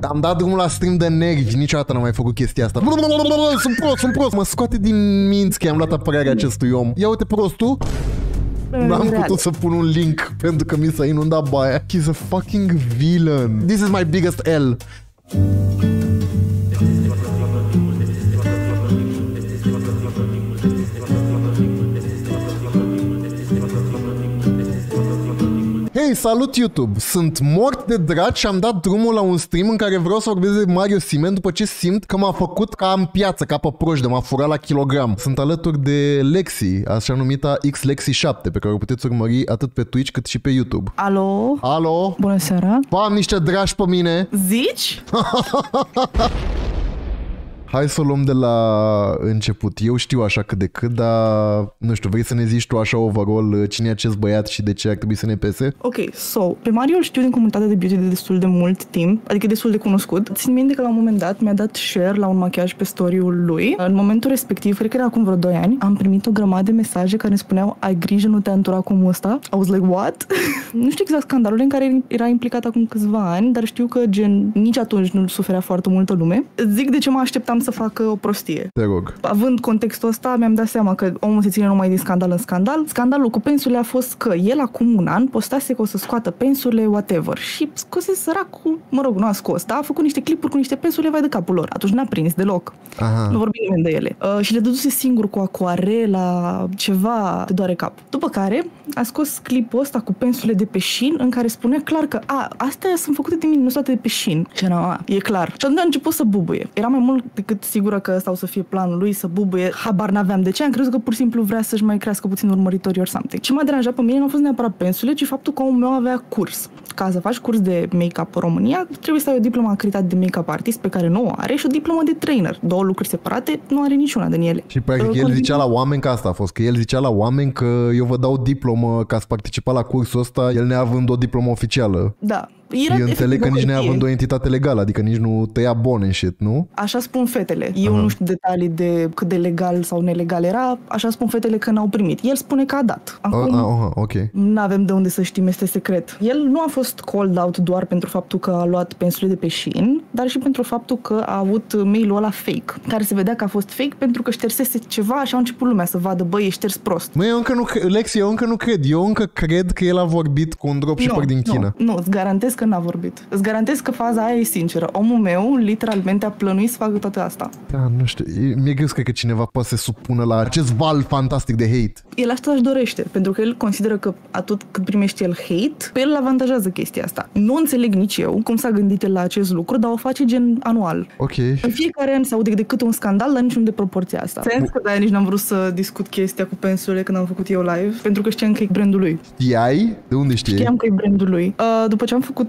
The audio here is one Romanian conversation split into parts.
Am dat drumul la stream de nervi, niciodată n-am mai făcut chestia asta. Sunt prost. Mă scoate din minți că i-am luat apărarea acestui om. Ia uite prostul. N-am putut să pun un link pentru că mi s-a inundat baia. He's a fucking villain. This is my biggest L. Hei, salut YouTube! Sunt mort de drag și am dat drumul la un stream în care vreau să vorbesc de Mario Simen după ce simt că m-a făcut ca în piață, ca pe proști, m-a furat la kilogram. Sunt alături de Lexi, așa numita XLexi7, pe care o puteți urmări atât pe Twitch cât și pe YouTube. Alo? Alo? Bună seara! Am niște dragi pe mine! Zici? Hai să o luăm de la început. Eu știu așa cât de cât, dar nu știu, vrei să ne zici tu așa overall cine e acest băiat și de ce ar trebui să ne pese? Ok, pe Mario îl știu din comunitatea de beauty de destul de mult timp, adică destul de cunoscut. Țin minte că la un moment dat mi-a dat share la un machiaj pe story-ul lui. În momentul respectiv, cred că era acum vreo 2 ani, am primit o grămadă de mesaje care ne spuneau ai grijă, nu te întura cu omul ăsta. I was like, what? Nu știu exact scandalul în care era implicat acum câțiva ani, dar știu că gen nici atunci nu suferea foarte multă lume. Zic de ce mă așteptam să facă o prostie. Te rog. Având contextul ăsta, mi-am dat seama că omul se ține numai din scandal în scandal. Scandalul cu pensurile a fost că el acum un an postase că o să scoată pensurile whatever și scose săracul, mă rog, nu a scos, dar a făcut niște clipuri cu niște pensurile vai de capul lor. Atunci n-a prins deloc. Aha. Nu vorbim nimeni de ele. Și le dăduse singur cu acoarela, ceva, te doare cap. După care a scos clipul ăsta cu pensurile de pe Shein în care spunea clar că astea sunt făcute de mine, nu sunt de pe Shein. Și era, e clar. Și atunci a început să bubuie. Era mai mult decât sigură că ăsta o să fie planul lui, să bubuie. Habar n-aveam de ce. Am crezut că pur și simplu vrea să-și mai crească puțin urmăritori or something. Ce m-a deranjat pe mine nu a fost neapărat pensurile, ci faptul că omul meu avea curs. Ca să faci curs de make-up în România, trebuie să ai o diplomă acreditată de make-up artist pe care nu o are și o diplomă de trainer. Două lucruri separate, nu are niciuna din ele. Și practic el zicea la oameni că asta a fost, că el zicea la oameni că eu vă dau diplomă ca să participa la cursul ăsta, el neavând o diplomă oficială. Da. Eu înțeleg că nici neavând o entitate legală, adică nici nu tăia bone and shit, nu? Așa spun fetele. Eu nu știu detalii de cât de legal sau nelegal era, așa spun fetele că n-au primit. El spune că a dat. Acum okay. n-avem de unde să știm, este secret. El nu a fost called out doar pentru faptul că a luat pensurile de pe Shein, dar și pentru faptul că a avut mail-ul ăla fake, care se vedea că a fost fake pentru că ștersese ceva și a început lumea să vadă, băi, e șters prost. Măi, eu încă nu cred, Lexi, eu încă nu cred. Eu încă cred că el a vorbit cu un dropshipper din China. Nu, îți garantez că n-a vorbit. Îți garantez că faza aia e sinceră. Omul meu literalmente a plănuit să facă toate asta. Da, nu știu. Mi-e greu să cred că cineva poate să se supună la acest val fantastic de hate. El asta își dorește, pentru că el consideră că atât cât primește el hate, pe el îl avantajează chestia asta. Nu înțeleg nici eu cum s-a gândit el la acest lucru, dar o face gen anual. Ok. În fiecare an se aude de câte un scandal, dar niciunul de proporția asta. Sens că de-aia nici n-am vrut să discut chestia cu pensurile când am făcut eu live, pentru că știam că e brandul lui. Știai? De unde știi? Știam că e brandul lui. După ce am făcut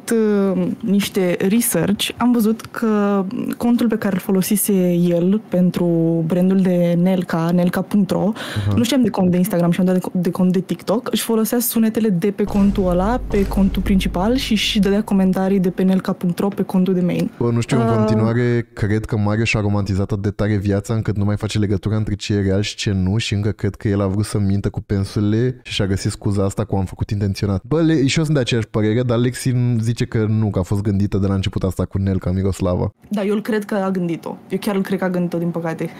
niște research, am văzut că contul pe care îl folosise el pentru brandul de Nelka, nelka.ro, nu știam de cont de Instagram și am dat de cont de TikTok, își folosea sunetele de pe contul ăla, pe contul principal și dădea comentarii de pe nelka.ro pe contul de main. Bă, nu știu, în continuare cred că Mario și-a romantizat atât de tare viața încât nu mai face legătura între ce e real și ce nu și încă cred că el a vrut să mintă cu pensurile și și-a găsit scuza asta cu am făcut intenționat. Bă, și eu sunt de aceeași părere, dar Lexi zice că nu, că a fost gândită de la început asta cu Nelka Miroslava. Da, eu îl cred că a gândit-o. Eu chiar îl cred că a gândit-o, din păcate.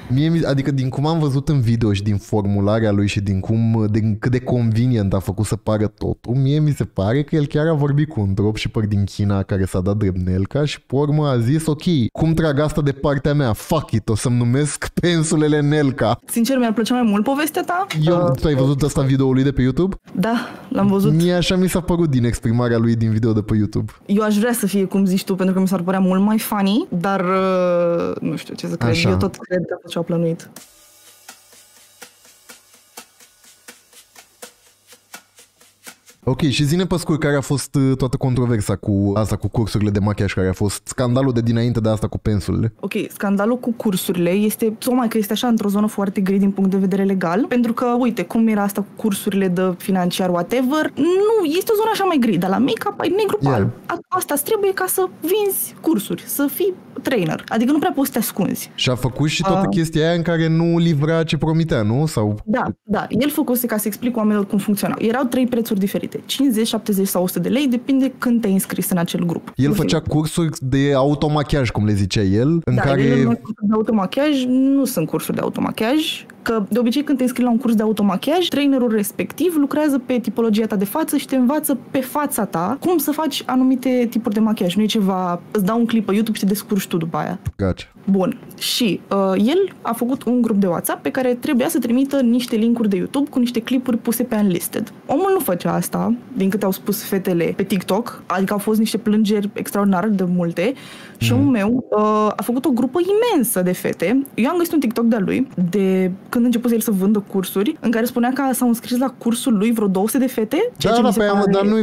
Adică din cum am văzut în video și din formularea lui și din cât de convenient a făcut să pară totul, mie mi se pare că el chiar a vorbit cu un dropshipper din China care s-a dat drept Nelka și pe urmă a zis, ok, cum trag asta de partea mea? Fuck it, o să-mi numesc pensulele Nelka. Sincer, mi-ar plăcea mai mult povestea ta. Tu ai văzut asta videoul lui de pe YouTube? Da, l-am văzut. Mie așa mi s-a părut din exprimarea lui din video de pe YouTube. Eu aș vrea să fie cum zici tu, pentru că mi s-ar părea mult mai funny, dar nu știu ce să cred. Așa. Eu tot cred că a fost ce-au plănuit. Ok, și zi-ne pe scurt care a fost toată controversa cu asta, cu cursurile de machiaj, care a fost scandalul de dinainte de asta cu pensulele. Ok, scandalul cu cursurile este, tocmai că este așa într-o zonă foarte gri din punct de vedere legal, pentru că, uite, cum era asta cu cursurile de financiar, whatever, nu, este o zonă așa mai gri, dar la make-up ai negru pe alb. Asta trebuie ca să vinzi cursuri, să fii trainer, adică nu prea poți să te ascunzi. Și a făcut și toată chestia aia în care nu livra ce promitea, nu? Sau... Da, el făcuse ca să explic oamenilor cum funcționa. Erau 3 prețuri diferite. fete. 50, 70 sau 100 de lei, depinde când te-ai înscris în acel grup. El făcea cursuri de automachiaj, cum le zicea el, în care... De automachiaj nu sunt cursuri de automachiaj, că de obicei când te înscrii la un curs de automachiaj, trainerul respectiv lucrează pe tipologia ta de față și te învață pe fața ta cum să faci anumite tipuri de machiaj. Nu e ceva, îți dau un clip pe YouTube și te descurci tu după aia. Gotcha. Bun. Și el a făcut un grup de WhatsApp pe care trebuia să trimită niște linkuri de YouTube cu niște clipuri puse pe Unlisted. Omul nu făcea asta, din câte au spus fetele pe TikTok, adică au fost niște plângeri extraordinar de multe și omul meu a făcut o grupă imensă de fete. Eu am găsit un TikTok de-a lui, de când a început el să vândă cursuri, în care spunea că s-au înscris la cursul lui vreo 200 de fete.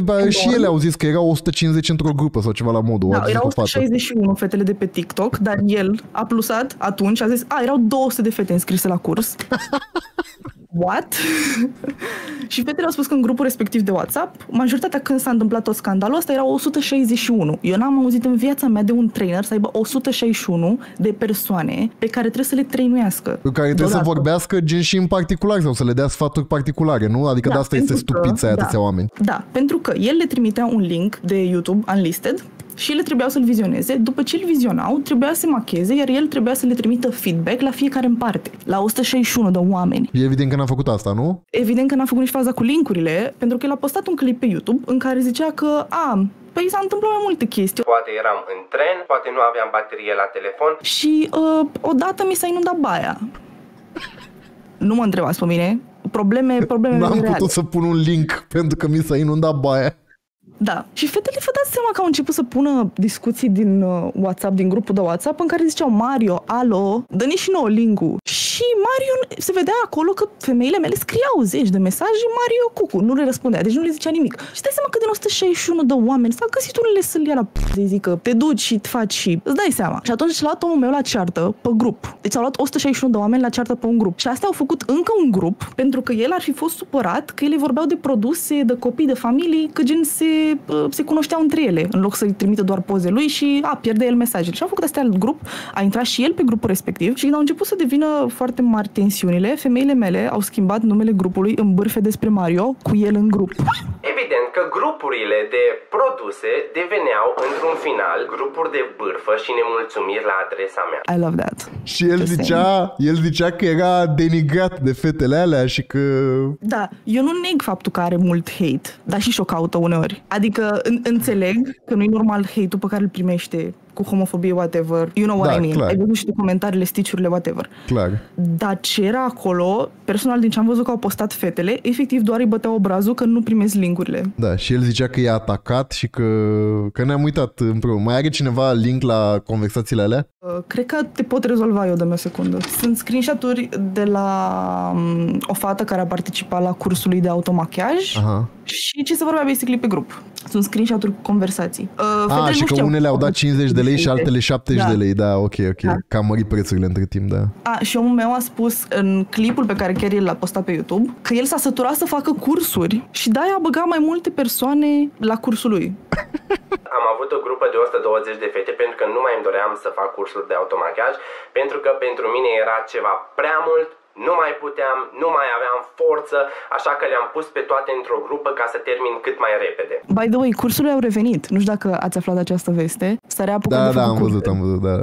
Dar și ele au zis că erau 150 într-o grupă sau ceva la modul. Da, erau 161 fetele de pe TikTok, dar el a plusat atunci, a zis, erau 200 de fete înscrise la curs. What? Și fetele au spus că în grupul respectiv de WhatsApp, majoritatea când s-a întâmplat tot scandalul ăsta erau 161. Eu n-am auzit în viața mea de un trainer să aibă 161 de persoane pe care trebuie să le trainuiască. Pe care trebuie să vorbească gen și în particular sau să le dea sfaturi particulare, nu? Adică de asta este stupița aia atâția oameni. Da, pentru că el le trimitea un link de YouTube Unlisted și ele trebuiau să-l vizioneze. După ce îl vizionau, trebuia să macheze, iar el trebuia să le trimită feedback la fiecare în parte. La 161 de oameni. E evident că n-a făcut asta, nu? Evident că n-a făcut nici faza cu linkurile, pentru că el a postat un clip pe YouTube în care zicea că, păi s-a întâmplat mai multe chestii. Poate eram în tren, poate nu aveam baterie la telefon. Și odată mi s-a inundat baia. Nu mă întrebați pe mine. Probleme N-am putut să pun un link pentru că mi s-a inundat baia. Da. Și fetele, vă dați seama că au început să pună discuții din WhatsApp, din grupul de WhatsApp, în care ziceau Mario, alo, dă-ne și nouă link-ul. Și Mario, se vedea acolo că femeile mele scriau zeci de mesaje, Mario cucu, nu le răspundea, deci nu le zicea nimic. Și dai seama că din 161 de oameni s-a găsit unele să-l ia la să zică, te duci și te faci și îți dai seama. Și atunci l-a luat omul meu la ceartă pe grup. Deci au luat 161 de oameni la ceartă pe un grup. Și astea au făcut încă un grup, pentru că el ar fi fost supărat că ele vorbeau de produse, de copii, de familii, că gen se cunoșteau între ele, în loc să-i trimită doar poze lui și pierde el mesajele. Și au făcut astea alt grup, a intrat și el pe grupul respectiv și când au început să devină foarte mari tensiunile, femeile mele au schimbat numele grupului în bârfe despre Mario cu el în grup. Evident că grupurile de produse deveneau într-un final grupuri de bârfă și nemulțumiri la adresa mea. I love that. Și el zicea că era denigrat de fetele alea și că... Da, eu nu neg faptul că are mult hate, dar și și-o caută uneori. Adică înțeleg că nu e normal hate-ul pe care îl primește cu homofobie, whatever. You know what I mean. Clar. Ai văzut și de comentariile, stitch-urile, whatever. Clar. Dar ce era acolo, personal, din ce am văzut că au postat fetele, efectiv doar îi băteau obrazul că nu primesc link-urile. Da, și el zicea că e atacat și că ne-am uitat împreună. Mai are cineva link la conversațiile alea? Cred că te pot rezolva eu, dă-mi o secundă. Sunt screenshot-uri de la o fată care a participat la cursul lui de automachiaj. Aha. Și ce se vorbea basically pe grup. Sunt screenshot-uri cu conversații. Și că unele au dat 50 de lei și altele 70 de lei. Da, ok. Da. Că am mărit prețurile între timp, da. Și omul meu a spus în clipul pe care chiar el l-a postat pe YouTube că el s-a săturat să facă cursuri și de-aia a băgat mai multe persoane la cursul lui. Am avut o grupă de 120 de fete pentru că nu mai îmi doream să fac cursuri de automachiaj, pentru că pentru mine era ceva prea mult. Nu mai puteam, nu mai aveam forță, așa că le-am pus pe toate într-o grupă ca să termin cât mai repede. By the way, cursurile au revenit. Nu știu dacă ați aflat această veste. S-a reapucat de făcut am văzut, da.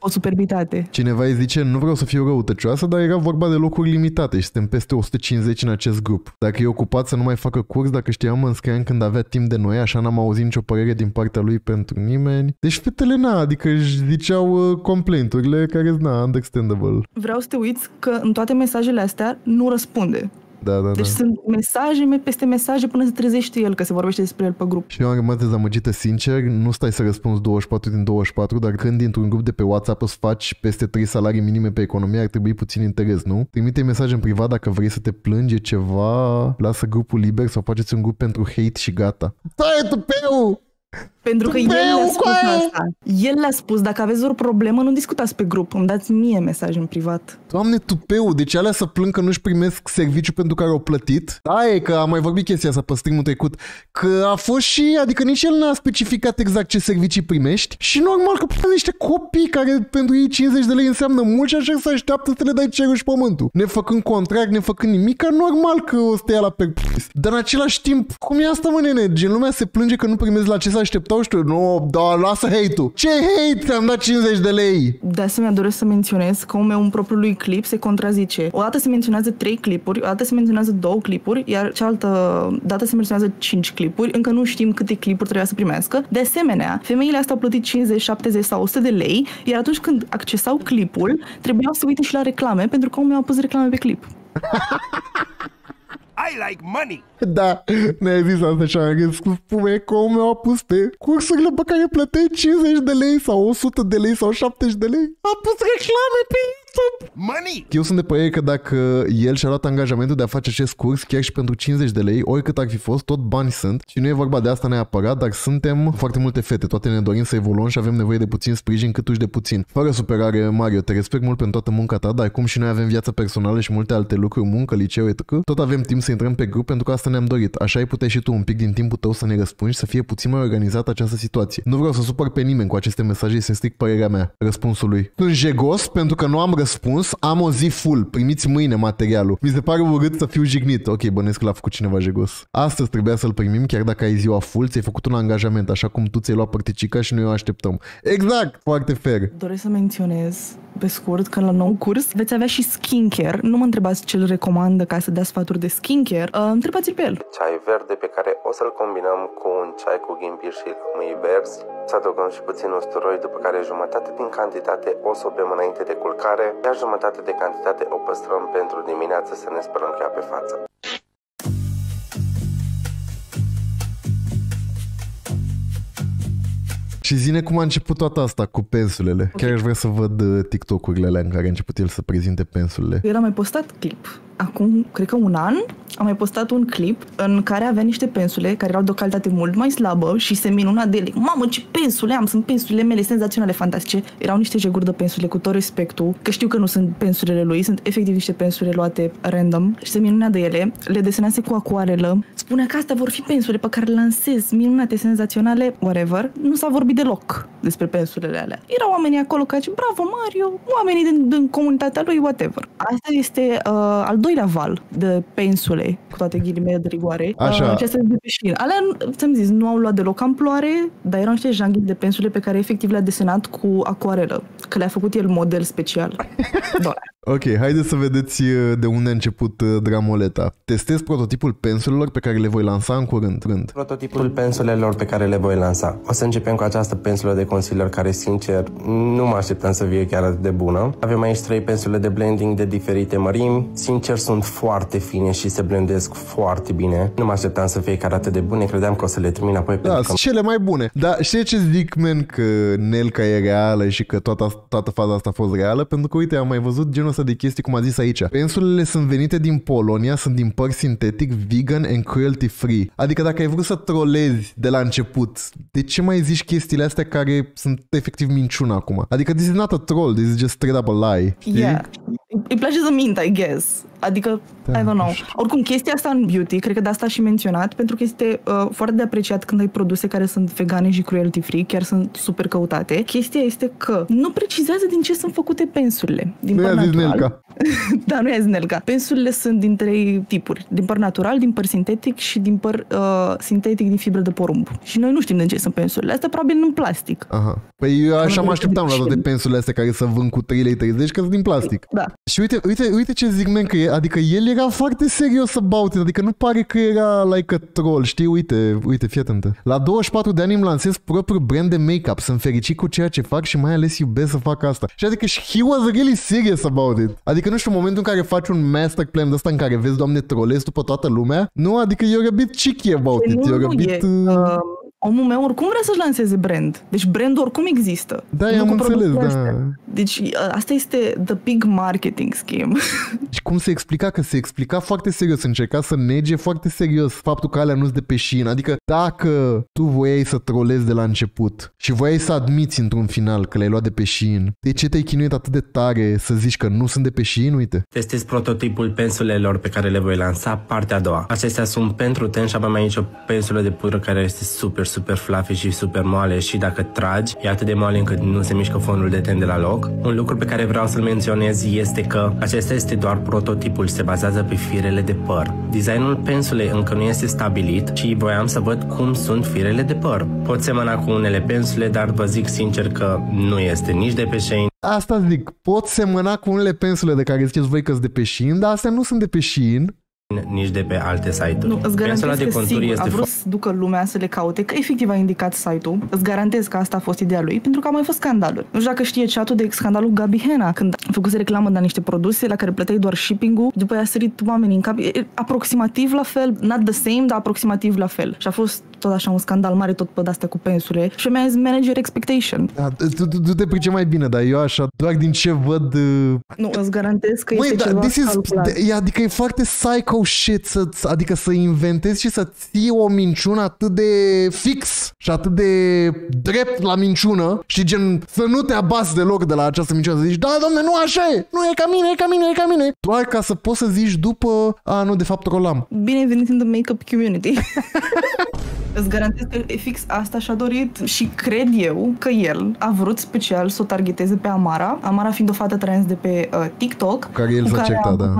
O superbitate. Cineva îi zice, nu vreau să fiu răutăcioasă, dar era vorba de locuri limitate și suntem peste 150 în acest grup. Dacă e ocupat să nu mai facă curs, dacă știam, mă înscriam când avea timp de noi, așa n-am auzit nicio părere din partea lui pentru nimeni. Deci fetele adică își ziceau complainturile care understandable. Vreau să te uiți că în toate mesajele astea nu răspunde. Da. Deci sunt mesaje peste mesaje până se trezește el că se vorbește despre el pe grup. Și eu am rămas dezamăgită, sincer, nu stai să răspunzi 24 din 24, dar când dintr-un grup de pe WhatsApp îți faci peste 3 salarii minime pe economie, ar trebui puțin interes, nu? Trimite mesaj în privat dacă vrei să te plângi ceva, lasă grupul liber sau faceți un grup pentru hate și gata. Stai, tupeu! Pentru că el le-a spus asta. El le-a spus, dacă aveți o problemă, nu discutați pe grup, îmi dați mie mesaj în privat. Doamne, tupeu, deci alea să plâng că nu-și primesc serviciu pentru care au plătit? Da, e că am mai vorbit chestia asta pe stream-ul trecut, că a fost și, adică nici el n-a specificat exact ce servicii primești și normal că sunt niște copii care pentru ei 50 de lei înseamnă mult și așa să așteaptă să le dai cerul și pământul. Nefăcând contract, nefăcând nimic, normal că o să te ia la perpus. Dar în același timp, cum e asta, mă, nene? Gen, lumea se plânge că nu primezi la ce să așteptau și tu, nu, da, lasă hate-ul. Ce hate? Ți-am dat 50 de lei. De asemenea, doresc să menționez că omul în propriul lui clip se contrazice. O dată se menționează 3 clipuri, o dată se menționează 2 clipuri, iar cealaltă dată se menționează 5 clipuri. Încă nu știm câte clipuri trebuia să primească. De asemenea, femeile astea au plătit 50, 70 sau 100 de lei, iar atunci când accesau clipul, trebuiau să uite și la reclame, pentru că omul a pus reclame pe clip. I like money. Da, ne-ai zis asta și am râs cu spume că omul a pus pe cursurile pe care plăteai 50 de lei sau 100 de lei sau 70 de lei. A pus reclame pe YouTube. Money. Eu sunt de părere că dacă el și-a luat angajamentul de a face acest curs chiar și pentru 50 de lei, oricât ar fi fost, tot bani sunt și nu e vorba de asta neapărat, dar suntem foarte multe fete, toate ne dorim să evoluăm și avem nevoie de puțin sprijin câtuși de puțin. Fără superare, Mario, te respect mult pentru toată munca ta, dar cum și noi avem viața personală și multe alte lucruri, muncă, liceu, etc., tot avem timp să intrăm pe grup pentru că asta ne-am dorit. Așa ai putea și tu un pic din timpul tău să ne răspunzi și să fie puțin mai organizată această situație. Nu vreau să supăr pe nimeni cu aceste mesaje, este strict părerea mea. Răspunsul lui. Sunt jegos pentru că nu am răspuns, am o zi full, primiți mâine materialul. Mi se pare urât să fiu jignit. Ok, bănesc că l-a făcut cineva jegos. Astăzi trebuia să-l primim, chiar dacă ai ziua full, ți-ai făcut un angajament, așa cum tu ți-ai luat părticica și noi o așteptăm. Exact, foarte fair. Doresc să menționez pe scurt că la nou curs veți avea și skincare. Nu mă întrebați ce îl recomandă ca să dea sfaturi de skincare. Întrebați-l pe el. Ceai verde pe care o să-l combinăm cu un ceai cu ghimbir și lămâi verzi. Să adăugăm și puțin usturoi, după care jumătate din cantitate o să o bem înainte de culcare, iar jumătate de cantitate o păstrăm pentru dimineață să ne spălăm cu ea pe față. Și zine cum a început toată asta cu pensulele. Okay. Chiar aș vrea să văd TikTok-urile alea în care a început el să prezinte pensulele. El a mai postat clip. Acum, cred că un an, am mai postat un clip în care avea niște pensule care erau de o calitate mult mai slabă și se minuna de ele. Mamă, ce pensule am! Sunt pensulele mele senzaționale, fantastice. Erau niște jeguri de pensule cu tot respectul, că știu că nu sunt pensulele lui, sunt efectiv niște pensule luate random și se minunea de ele, le desenase cu acuarelă. Spunea că astea vor fi pensule pe care le lansez, minunate, senzaționale, whatever. Nu s-a vorbit deloc despre pensulele alea. Erau oamenii acolo care zice, bravo Mario, oamenii din comunitatea lui, whatever. Asta este al doilea val de pensule, cu toate ghilimele de rigoare. Acestea de peșin. Alea, ți-am zis, nu au luat deloc amploare, dar erau niște janghii de pensule pe care efectiv le-a desenat cu acuarelă, că le-a făcut el model special. Ok, haideți să vedeți de unde a început dramoleta. Testez prototipul pensulelor pe care le voi lansa în curând. Prototipul pensulelor pe care le voi lansa. O să începem cu această pensulă de concealer care, sincer, nu mă așteptam să fie chiar atât de bună. Avem aici 3 pensule de blending de diferite mărimi. Sincer, sunt foarte fine și se blendesc foarte bine. Nu mă așteptam să fie chiar atât de bune. Credeam că o să le termin apoi. Da, sunt cele mai bune. Dar știi ce zic, men, că Nelca e reală și că toată faza asta a fost reală? Pentru că, uite, am mai văzut genul ăsta de chestii, cum a zis aici. Pensulele sunt venite din Polonia, sunt din păr sintetic, vegan and cruelty free. Adică dacă ai vrut să trolezi de la început, de ce mai zici chestiile astea care sunt efectiv minciună acum? Adică this is not a troll, this is just straight up a lie. Yeah. Îi place să mint, I guess. Adică, da, I don't know. Oricum, chestia asta în beauty, cred că de asta și menționat, pentru că este foarte de apreciat când ai produse care sunt vegane și cruelty free, chiar sunt super căutate. Chestia este că nu precizează din ce sunt făcute pensulele. Din păr natural. Da, nu e Nelca. Pensulele sunt din 3 tipuri. Din păr natural, din păr sintetic și din păr sintetic din fibră de porumb. Și noi nu știm din ce sunt pensulele astea, probabil în plastic. Aha. Păi eu așa mă așteptam la toate pensulele astea care să vând cu 3,30 lei, că sunt din plastic. Da. Și uite ce zic, men, că adică el era foarte serios about it, adică nu pare că era like a troll, știi? Uite, fii atentă. La 24 de ani îmi lansez propriul brand de make-up, sunt fericit cu ceea ce fac și mai ales iubesc să fac asta. Și adică he was really serious about it. Adică nu știu, în momentul în care faci un master plan de ăsta în care vezi, Doamne, trolezi tu pe toată lumea, nu, adică you're a bit cheeky about it. You're a bit... Omul meu oricum vrea să-și lanseze brand. Deci brandul oricum există. Da, am înțeles, da. Deci asta este the big marketing scheme. Și cum se explica? Că se explica foarte serios, încerca să nege foarte serios faptul că alea nu-s de pe Shein. Adică dacă tu voiai să trolezi de la început și voiai să admiți într-un final că le-ai luat de pe Shein, de ce te-ai chinuit atât de tare să zici că nu sunt de pe Shein? Uite. Testez prototipul pensulelor pe care le voi lansa, partea a doua. Acestea sunt pentru ten și avem aici o pensulă de pudră care este super, super fluffy și super moale și dacă tragi, e atât de moale încât nu se mișcă fondul de ten de la loc. Un lucru pe care vreau să-l menționez este că acesta este doar prototipul, se bazează pe firele de păr. Designul pensulei încă nu este stabilit și voiam să văd cum sunt firele de păr. Pot semăna cu unele pensule, dar vă zic sincer că nu este nici de pe Shein. Asta zic, pot semăna cu unele pensule de care ziceți voi că sunt de pe Shein, dar astea nu sunt de pe Shein. Nici de pe alte site-uri. Nu, îți garantez de că conturi sigur este a vrut să ducă lumea să le caute, că efectiv a indicat site-ul. Îți garantez că asta a fost ideea lui, pentru că au mai fost scandaluri. Nu știu dacă știe chat-ul de scandalul Gabi Hena, când a făcut reclamă de niște produse la care plăteai doar shipping-ul, după aia a sărit oamenii în cap. Aproximativ la fel, not the same, dar aproximativ la fel. Și a fost tot așa un scandal mare tot pe de-astea cu pensule și mi-a zis manager expectation. Da, tu te pricepi mai bine, dar eu așa, doar din ce văd... Nu, îți garantez că este ceva calculat. Adică e foarte psycho shit, adică să inventezi și să ții o minciună atât de fix și atât de drept la minciună și gen să nu te abazi deloc de la această minciună, să zici, da, domne, nu așa e, nu e ca mine, e ca mine, e ca mine. Doar ca să poți să zici după, nu, de fapt rolam. Bine venit în the make-up community. Îți garantez că fix asta și-a dorit și cred eu că el a vrut special să o targeteze pe Amara, Amara fiind o fată trans de pe TikTok, cu care el s-a certat, da.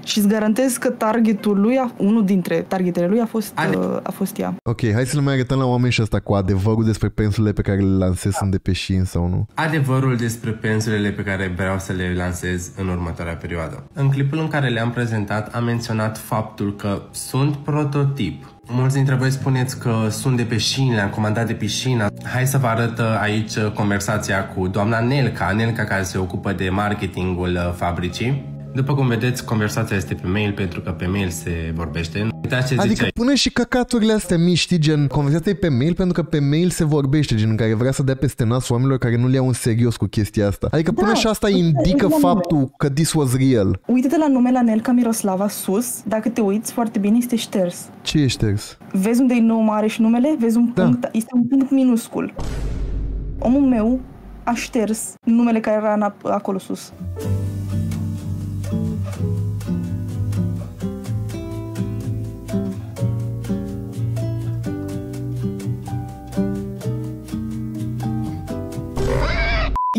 Și îți garantez că targetul lui, unul dintre targetele lui a fost ea. Ok, hai să le mai arătăm la oameni și asta cu adevărul despre pensulele pe care le lansez sunt de pe Shein sau nu. Adevărul despre pensulele pe care vreau să le lansez în următoarea perioadă. În clipul în care le-am prezentat am menționat faptul că sunt prototip. Mulți dintre voi spuneți că sunt de pe Shein, le-am comandat de pe Shein. Hai să vă arăt aici conversația cu doamna Nelca care se ocupă de marketingul fabricii. După cum vedeți, conversația este pe mail, pentru că pe mail se vorbește. Uitați ce adică zice. pune și căcaturile astea mici, știi, gen conversația e pe mail, pentru că pe mail se vorbește, gen în care vrea să dea peste nas oamenilor care nu le iau în serios cu chestia asta. Adică până și asta indică faptul că this was real. Uite-te la nume la Nelca Miroslava sus, dacă te uiți foarte bine, este șters. Ce e șters? Vezi unde e nou mare și numele? Vezi un punct, este un punct minuscul. Omul meu a șters numele care era acolo sus.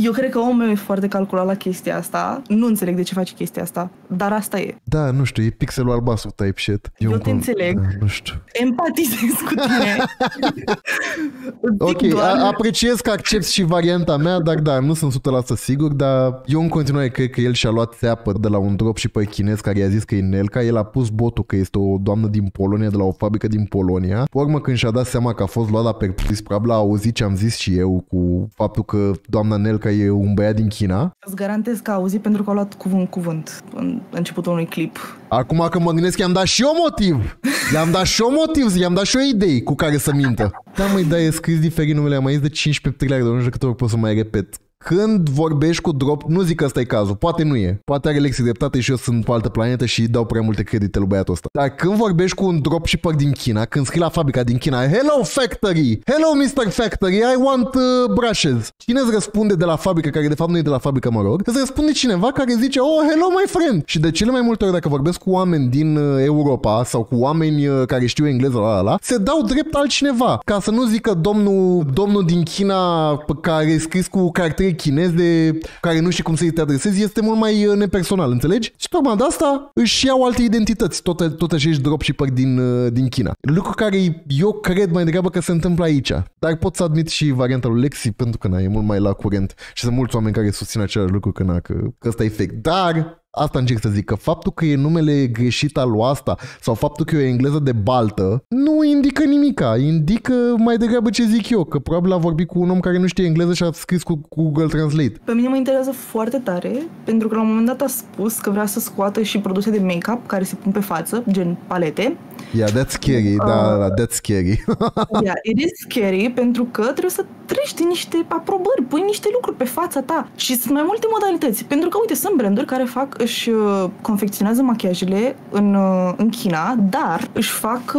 Eu cred că omul meu e foarte calculat la chestia asta. Nu înțeleg de ce face chestia asta, dar asta e. Da, nu știu, e pixelul albastru type shit. Eu te înțeleg. Da, nu știu. Empatizez cu tine. Ok, apreciez că accepti și varianta mea, dar da, nu sunt 100% sigur, dar eu în continuare cred că el și-a luat țeapă de la un dropshipper chinez care i-a zis că e Nelca. El a pus botul că este o doamnă din Polonia, de la o fabrică din Polonia. Pe urmă, când și-a dat seama că a fost luat la perpus, probabil a auzit ce am zis și eu cu faptul că doamna Nelca e un băiat din China. Îți garantez că a auzit pentru că a luat cuvânt în începutul unui clip. Acum că mă gândesc, i-am dat și eu motiv. I-am dat și eu motiv, i-am dat și eu idei cu care să mintă. Da, măi, da, e scris diferit numele, am mai zis de 15 triliarde, nu știu câte ori pot să mai repet. Când vorbești cu drop, nu zic că ăsta e cazul, poate nu e. Poate are Lexi dreptate și eu sunt pe altă planetă și dau prea multe credite lui băiatul ăsta. Dar când vorbești cu un dropshipper din China, când scrii la fabrica din China, hello factory, hello Mr. Factory, I want brushes. Cine îți răspunde de la fabrică, care de fapt nu e de la fabrică, mă rog, îți răspunde cineva care zice, oh, hello my friend. Și de cele mai multe ori dacă vorbesc cu oameni din Europa sau cu oameni care știu engleză, se dau drept altcineva. Ca să nu zică domnul din China care e scris cu caractere chineze, care nu știi cum să-i te adresezi, este mult mai nepersonal, înțelegi? Și tocmai de asta își iau alte identități, tot acești dropshipper din China. Lucru care eu cred mai degrabă că se întâmplă aici. Dar pot să admit și varianta lui Lexi, pentru că e mult mai la curent și sunt mulți oameni care susțin același lucru, că ăsta e fake. Dar asta încerc să zic, că faptul că e numele greșit al lui asta sau faptul că e o engleză de baltă nu indică nimica, indică mai degrabă ce zic eu, că probabil a vorbit cu un om care nu știe engleză și a scris cu Google Translate. Pe mine mă interesează foarte tare, pentru că la un moment dat a spus că vrea să scoată și produse de make-up care se pun pe față, gen palete, Yeah, that's scary, da, that's scary. Yeah, it is scary pentru că trebuie să treci din niște aprobări, pui niște lucruri pe fața ta și sunt mai multe modalități. Pentru că, uite, sunt branduri care își confecționează machiajele în China, dar își fac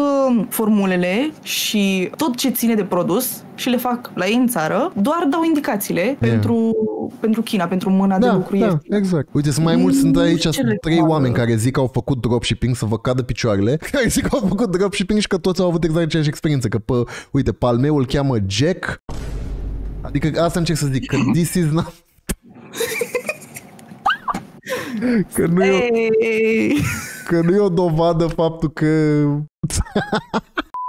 formulele și tot ce ține de produs și le fac la ei în țară, doar dau indicațiile pentru China, pentru mâna de lucru ieftin. Exact. Uite, sunt mai mulți, sunt aici 3 oameni care zic că au făcut dropshipping să vă cadă picioarele, care zic că au făcut dropshipping și că toți au avut exact aceeași experiență, că uite, pe al meu îl cheamă Jack, adică asta încerc să zic, că this is not... că nu e o dovadă faptul că...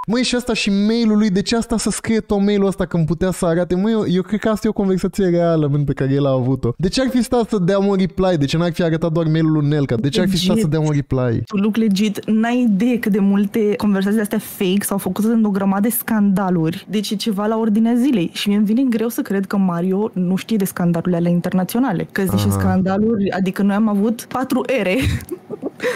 Măi, și asta și mail-ul lui, de ce asta să scrie tot mail-ul ăsta când putea să arate? Măi, eu cred că asta e o conversație reală, pe care el a avut-o. De ce ar fi stat să dea un reply? De ce n-ar fi arătat doar mail-ul lui Nelca? De ce ar fi stat să dea un reply? Tu, look legit, n-ai idee cât de multe conversații astea fake s-au făcut în o grămadă de scandaluri. Deci e ceva la ordinea zilei. Și mie îmi vine greu să cred că Mario nu știe de scandalurile alea internaționale. Că zice scandaluri, adică noi am avut 4 ere.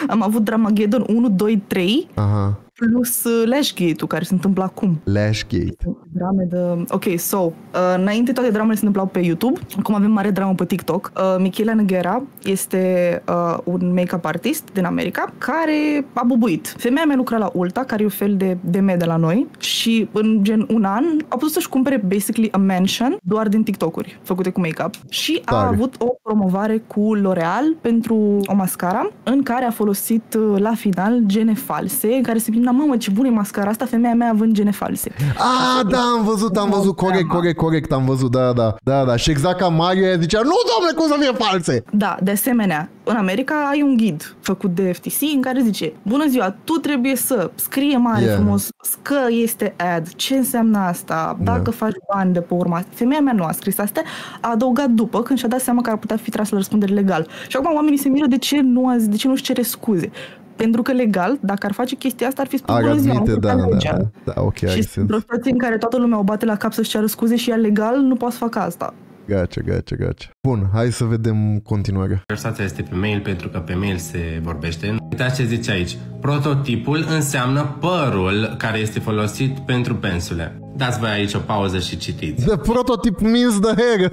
Am avut Dramageddon 1, 2, 3. Aha. Plus Lashgate-ul care se întâmplă acum. Lashgate. Drame de... Ok, so, înainte toate dramele se întâmplau pe YouTube. Acum avem mare dramă pe TikTok. Michela Noguera este un make-up artist din America care a bubuit. Femeia mea lucra la Ulta, care e un fel de DM de la noi și în gen un an a putut să-și cumpere basically a mansion doar din TikTok-uri făcute cu make-up. Și a avut o promovare cu L'Oreal pentru o mascara în care a folosit la final gene false, în care se gândea, mamă, ce bună e mascara asta, femeia mea având gene false. Da, am văzut, corect, am văzut, da. Și exact ca Mario zicea, nu, doamne, cum să fie false? Da, de asemenea, în America ai un ghid făcut de FTC în care zice, bună ziua, tu trebuie să scrie mare frumos că este ad, ce înseamnă asta, dacă faci bani de pe urma. Femeia mea nu a scris asta, a adăugat după când și-a dat seama că ar putea fi tras la răspundere legal. Și acum oamenii se miră de ce nu-și cere scuze. Pentru că legal, dacă ar face chestia asta, ar fi spus bună ziua. Da, ok, și sunt o situație în care toată lumea o bate la cap să-și ceară scuze și ea legal nu poate să facă asta. Gace. Bun, hai să vedem continuarea. Conversația este pe mail pentru că pe mail se vorbește. Uitați ce zice aici. Prototipul înseamnă părul care este folosit pentru pensule. Dați voi aici o pauză și citiți. The prototype means the hair.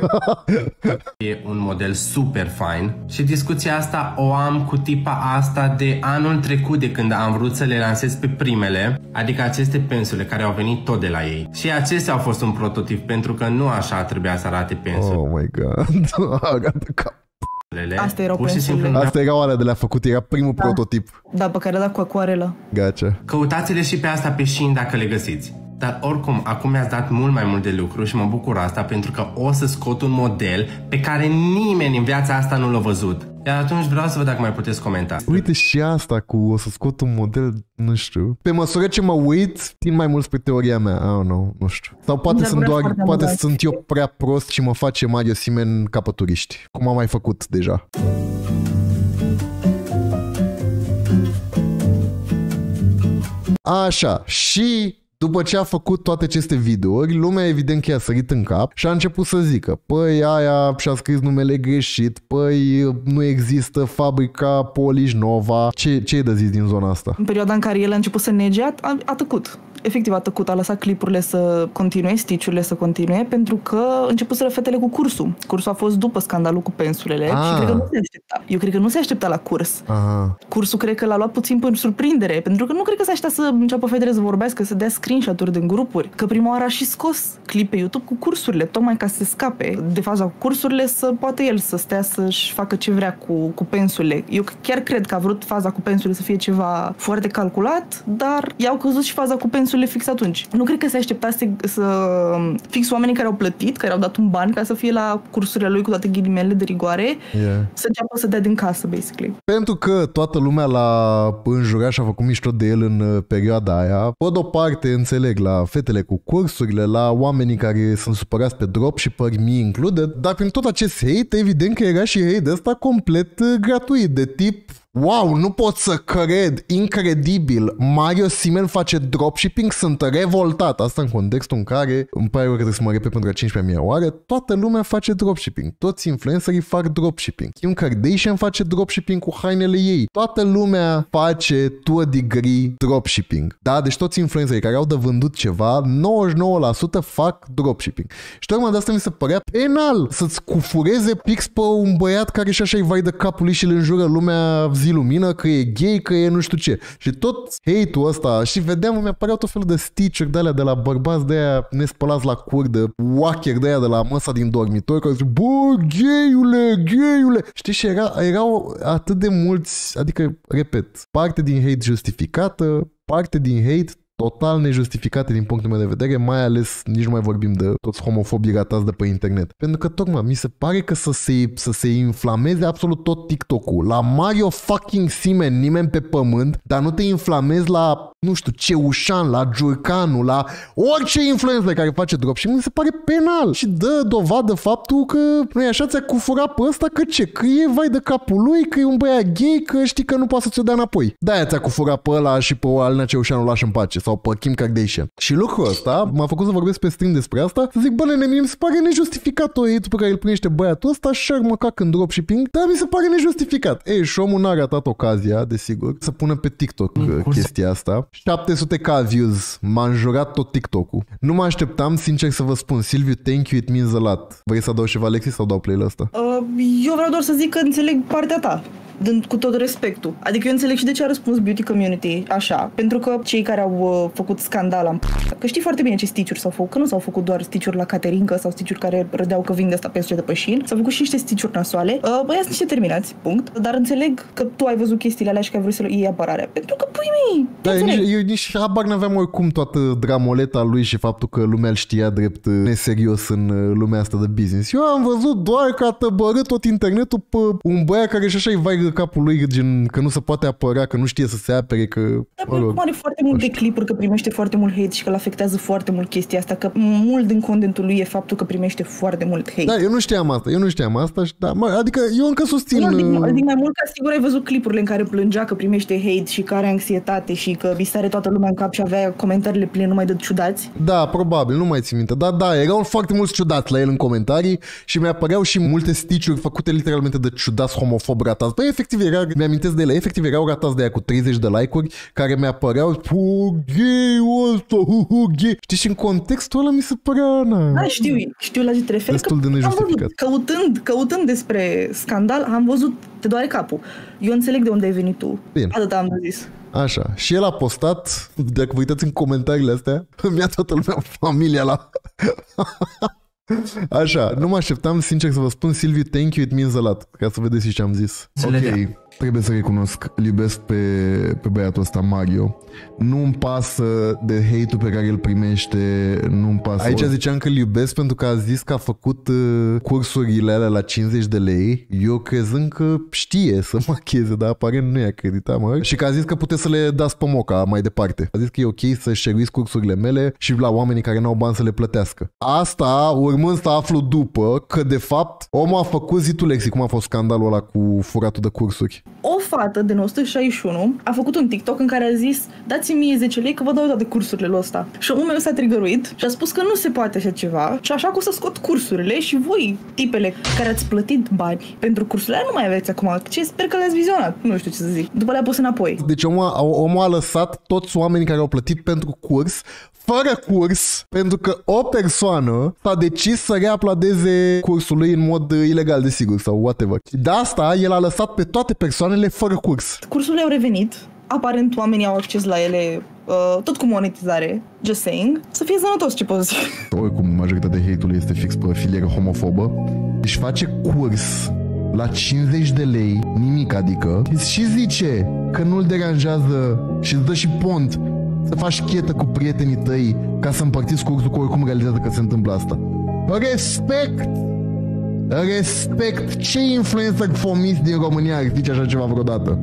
E un model super fine și discuția asta o am cu tipa asta de anul trecut, de când am vrut să le lansez pe primele, adică aceste pensule care au venit tot de la ei. Și acestea au fost un prototip pentru că nu așa trebuia să arate pensule. Oh my god. Arată cap. Asta erau pensulele. Asta erau alea de le-a făcut, era primul prototip. Da, pe care a dat cu acuarelă. Gace. Căutați-le și pe asta pe Shein dacă le găsiți. Dar oricum, acum mi-ați dat mult mai mult de lucru și mă bucur asta pentru că o să scot un model pe care nimeni în viața asta nu l-a văzut. Iar atunci vreau să văd dacă mai puteți comenta. Uite și asta cu o să scot un model, nu știu. Pe măsură ce mă uit, tind mai mult spre teoria mea. Nu știu. Sau poate sunt eu prea prost și mă face Mario Simen ca pe turiști. Cum am mai făcut deja. Așa, și după ce a făcut toate aceste videouri, lumea evident că i-a sărit în cap și a început să zică, păi aia și-a scris numele greșit, păi nu există fabrica Polish Nova. Ce e de zis din zona asta? În perioada în care el a început să nege, a tăcut. Efectiv a tăcut, a lăsat clipurile să continue, stitch-urile să continue, pentru că începuseră fetele cu cursul. Cursul a fost după scandalul cu pensulele și cred că nu se aștepta. Eu cred că nu se aștepta la curs. Cursul cred că l-a luat puțin până surprindere, pentru că nu cred că se aștepta să înceapă fetele să vorbească, să dea screenshot-uri din grupuri. Că prima oară a și scos clip pe YouTube cu cursurile, tocmai ca să se scape de faza cu cursurile, să poată el să stea să-și facă ce vrea cu pensulele. Eu chiar cred că a vrut faza cu pensulele să fie ceva foarte calculat, dar i-au căzut și faza cu pensulele fix atunci. Nu cred că se aștepta să fix oamenii care au plătit, care au dat un ban ca să fie la cursurile lui cu toate ghilimele de rigoare, să înceapă să dea din casă, basically. Pentru că toată lumea l-a înjurat și a făcut mișto de el în perioada aia, pe de-o parte înțeleg la fetele cu cursurile, la oamenii care sunt supărați pe dropshipper, me included, dar prin tot acest hate, evident că era și hate ăsta complet gratuit, de tip wow, nu pot să cred, incredibil, Mario Siemel face dropshipping, sunt revoltat. Asta în contextul în care, îmi pare că trebuie să mă repet pentru a 15.000 oară, toată lumea face dropshipping. Toți influencerii fac dropshipping. Kim Kardashian face dropshipping cu hainele ei. Toată lumea face to a degree dropshipping. Da, deci toți influencerii care au de vândut ceva, 99% fac dropshipping. Și tocmai de asta mi se părea penal să-ți cufureze pix pe un băiat care și așa îi vai de capul lui și îl înjură lumea zi lumină că e gay, că e nu știu ce. Și tot hate-ul ăsta, și vedeam, mi apăreau tot felul de stitch-uri de alea de la bărbați de aia nespălați la cur, de walker de aia de la măsa din dormitor, care zic, bă, gayule. Știi, și erau atât de mulți, adică, repet, parte din hate justificată, parte din hate total nejustificate din punctul meu de vedere, mai ales nici nu mai vorbim de toți homofobii ratați de pe internet. Pentru că tocmai mi se pare că să se inflameze absolut tot TikTok-ul. La Mario fucking Siemel, nimeni pe pământ, dar nu te inflamezi la, nu știu, Ceușan, la Giurcanu, la orice influencer care face dropshipping, mi se pare penal. Și dă dovadă faptul că nu-i așa, ți-a cufurat pe ăsta, că ce? Că e vai de capul lui, că e un băiat gay, că știi că nu poate să ți-o dea înapoi. De-aia ți-a cufurat pe ăla și pe Alina Ceușanu lași în pace. Sau pe Kim Kardashian. Și lucrul ăsta m-a făcut să vorbesc pe stream despre asta, să zic, bă, nene, mie mi se pare nejustificat o hate pe care îl primește băiatul ăsta și ar măcac în dropshipping, dar mi se pare nejustificat. Ei, și omul n-a ratat ocazia, desigur, să pună pe TikTok chestia asta. 700k views, m-a înjurat tot TikTok-ul. Nu mă așteptam, sincer să vă spun, Silviu, thank you, it means a lot. Vrei să dau ceva, Alexis, sau dau play-ul ăsta? Eu vreau doar să zic că înțeleg partea ta, dând cu tot respectul. Adică eu înțeleg și de ce a răspuns beauty community așa, pentru că cei care au făcut scandal, că știi foarte bine ce stitch-uri s-au făcut, că nu s-au făcut doar stitch-uri la Caterinca sau stitch-uri care râdeau că vin de asta pe de pășin, s-au făcut și niște stitch-uri nasoale. Băi, sunt niște terminați, punct. Dar înțeleg că tu ai văzut chestiile alea și că ai vrut să iei apărarea, pentru că pui mei. Da, eu nici habar n-aveam oricum toată dramoleta lui și faptul că lumea îl știa drept neserios în lumea asta de business. Eu am văzut doar că a tăbărât tot internetul pe un băiat care și așa îi vai capul lui, gen că nu se poate apăra, că nu știe să se apere, că... Dar cum are foarte multe clipuri, că primește foarte mult hate și că îl afectează foarte mult chestia asta, că mult din contentul lui e faptul că primește foarte mult hate. Da, eu nu știam asta, și, da, adică eu încă susțin... Eu zic mai mult că sigur ai văzut clipurile în care plângea că primește hate și că are anxietate și că îi sare toată lumea în cap și avea comentariile pline numai de ciudați. Da, probabil, nu mai țin minte. Da, erau foarte mulți ciudați la el în comentarii și mi-apăreau și multe stitch-uri făcute literalmente de ciudați homofobi ratați. Băi, efectiv, mi-amintesc de ele, efectiv erau ratați de aia cu 30 de like-uri care mi-apăreau gay-ul ăsta, gay. Știi, și în contextul ăla mi se părea, Da, știu la ce te referi. Destul de nejustificat. Căutând despre scandal, am văzut, te doare capul. Eu înțeleg de unde ai venit tu. Bine. Atât am zis. Așa. Și el a postat, dacă vă uitați în comentariile astea, mi-a toată lumea familia la... Așa, nu mă așteptam, sincer să vă spun, Silviu, thank you, it means a lot, ca să vedeți și ce am zis. Ok, trebuie să recunosc, îl iubesc pe băiatul ăsta, Mario. Nu-mi pasă de hate-ul pe care îl primește, nu-mi pasă. Aici ziceam că îl iubesc pentru că a zis că a făcut cursurile alea la 50 de lei, eu crezând că știe să macheze, dar aparent nu i-a acreditat, mă. Și că a zis că puteți să le dați pe moca mai departe. A zis că e ok să share-uiți cursurile mele și la oamenii care n-au bani să le plătească. Asta, urmând să aflu după că de fapt omul a făcut, zi tu, Lexi, cum a fost scandalul ăla cu furatul de cursuri. O fată de 161 a făcut un TikTok în care a zis: dați-mi mie 10 lei că vă dau toate cursurile lui ăsta. Și omul meu s-a trigăruit și a spus că nu se poate așa ceva și așa că o să scot cursurile și voi, tipele care ați plătit bani pentru cursurile alea, nu mai aveți acum. Ce sper că le-ați vizionat. Nu știu ce să zic. După le-a pus înapoi. Deci omul a lăsat toți oamenii care au plătit pentru curs fără curs, pentru că o persoană s-a decis să reapladeze cursul lui în mod ilegal, desigur, sau whatever. De asta, el a lăsat pe toate persoanele fără curs. Cursurile au revenit, aparent oamenii au acces la ele, tot cu monetizare, just saying. Să fie sănătos, ce pot zic. Oricum, majoritatea hate-ului este fix pe filieră homofobă. Deci face curs la 50 de lei, nimic adică, și zice că nu-l deranjează și îți dă și pont să faci chetă cu prietenii tăi ca să împărțiți cursul, că oricum realizează că se întâmplă asta. Respect! Ce influencer fomis din România ar zice așa ceva vreodată?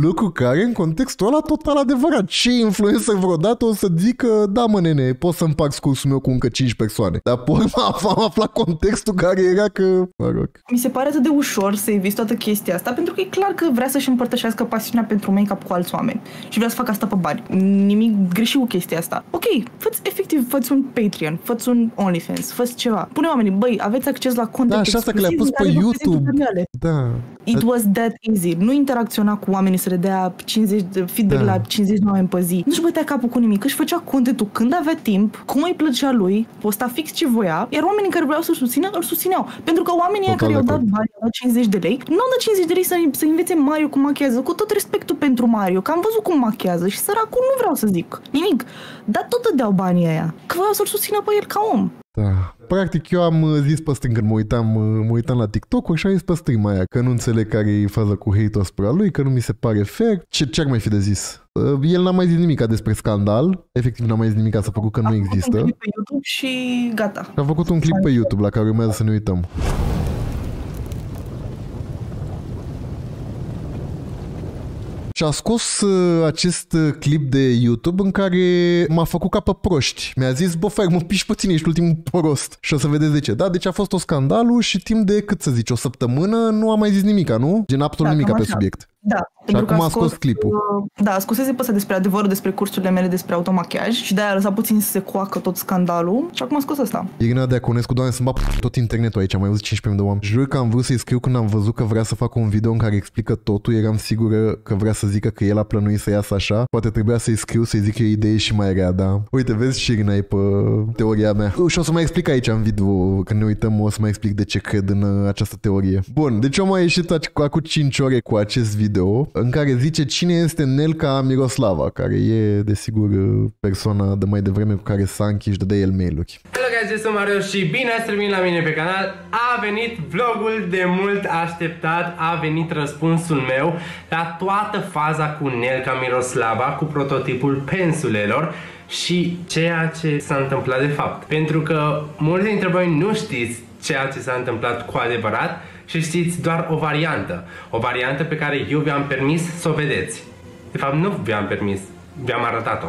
Lucru care în contextul ăla total adevărat. Ce influencer vreodată o să zică, da mă nene, poți să împarți cursul meu cu încă 5 persoane. Dar pe urmă am aflat contextul care era că, mă rog. Mi se pare atât de ușor să eviți toată chestia asta, pentru că e clar că vrea să-și împărtășească pasiunea pentru make-up cu alți oameni și vrea să facă asta pe bani. Nimic greșit cu chestia asta. Ok, fă-ți un Patreon, fă-ți un OnlyFans, fă-ți ceva. Pune oamenii, băi, aveți acces la content exclusiv. Da, și asta că le-a pus pe YouTube. Da. It was that easy. Nu interacționa cu oamenii să le dea 50 de feedback la 50 de oameni pe zi. Nu-și bătea capul cu nimic, își făcea contentul când avea timp, cum îi plăcea lui, posta fix ce voia, iar oamenii care vreau să-l susțină, îl susțineau. Pentru că oamenii care i-au dat bani, au dat 50 de lei, nu au dat 50 de lei să învețe Mario cum machează, cu tot respectul pentru Mario, că am văzut cum machează și săracul nu vreau să zic nimic. Dar tot dădeau banii aia, că voiau să-l susțină pe el ca om. Da. Practic eu am zis pe stream când mă uitam la TikTok-uri și am zis pe stream aia că nu înțeleg care e faza cu hate-ul asupra lui, că nu mi se pare fair. Ce ar mai fi de zis? El n-a mai zis nimica despre scandal. Efectiv n-a mai zis nimica, s-a făcut că nu există. A făcut un clip pe YouTube și gata. A făcut un clip pe YouTube la care urmează să ne uităm. Și a scos acest clip de YouTube în care m-a făcut ca pe proști. Mi-a zis, bă, Fer, mă piși pe tine, ești ultimul prost. Și o să vedeți de ce. Da, deci a fost o scandalul și timp de, cât să zici, o săptămână nu a mai zis nimica, nu? Gen absolut nimica pe subiect. Da. Și acum a scos clipul. Da, scosese pe ăsta despre adevărul, despre cursurile mele despre automachiaj și de-aia a lăsat puțin să se coacă tot scandalul și acum a scos ăsta. Irina Deaconescu, doamne, să-mi bat tot internetul aici, am mai văzut 15.000 de oameni. Jur că am vrut să-i scriu când am văzut că vrea să facă un video în care explică totul, eram sigură că vrea să zică că el a plănuit să iasă așa. Poate trebuia să-i scriu, să-i zic că e o idee și mai rea, da. Uite, vezi și Irina e pe teoria mea. Și o să mai explic aici în video, când ne uităm, o să mai explic de ce cred în această teorie. Bun, deci eu am ieșit acum 5 ore cu acest video în care zice cine este Nelca Miroslava, care e, desigur, persoana de mai devreme cu care Sanchi își dădea el mail-uri. Hello guys, eu sunt Mario și bine ați venit la mine pe canal. A venit vlogul de mult așteptat, a venit răspunsul meu la toată faza cu Nelca Miroslava, cu prototipul pensulelor și ceea ce s-a întâmplat de fapt. Pentru că mulți dintre voi nu știți ceea ce s-a întâmplat cu adevărat și știți doar o variantă. O variantă pe care eu vi-am permis să o vedeți. De fapt, nu vi-am permis, vi-am arătat-o.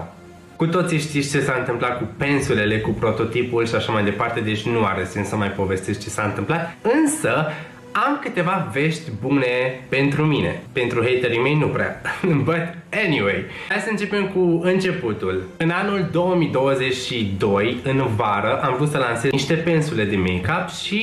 Cu toții știți ce s-a întâmplat cu pensulele, cu prototipul și așa mai departe, deci nu are sens să mai povestesc ce s-a întâmplat. Însă, am câteva vești bune pentru mine. Pentru haterii mei nu prea. But anyway, hai să începem cu începutul. În anul 2022, în vară, am vrut să lansez niște pensule de make-up și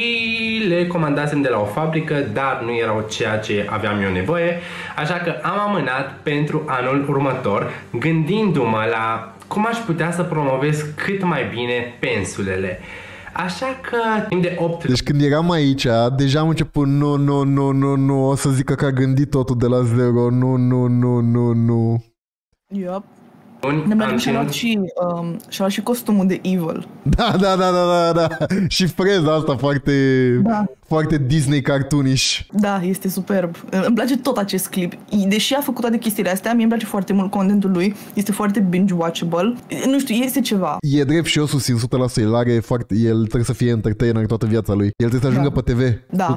le comandasem de la o fabrică, dar nu erau ceea ce aveam eu nevoie, așa că am amânat pentru anul următor, gândindu-mă la cum aș putea să promovez cât mai bine pensulele. Așa că timp de 8 Deci când eram aici, deja am început nu, o să zică că a gândit totul de la zero, nu. Yup. Și-a luat și costumul de Evil. Da. Și freza asta foarte Disney cartoonish. Da, este superb. Îmi place tot acest clip. Deși a făcut toate chestiile astea, mie îmi place foarte mult contentul lui. Este foarte binge-watchable. Nu știu, este ceva. E drept și eu susțin 100%. El trebuie să fie entertainer toată viața lui. El trebuie să ajungă pe TV. Da. 100%.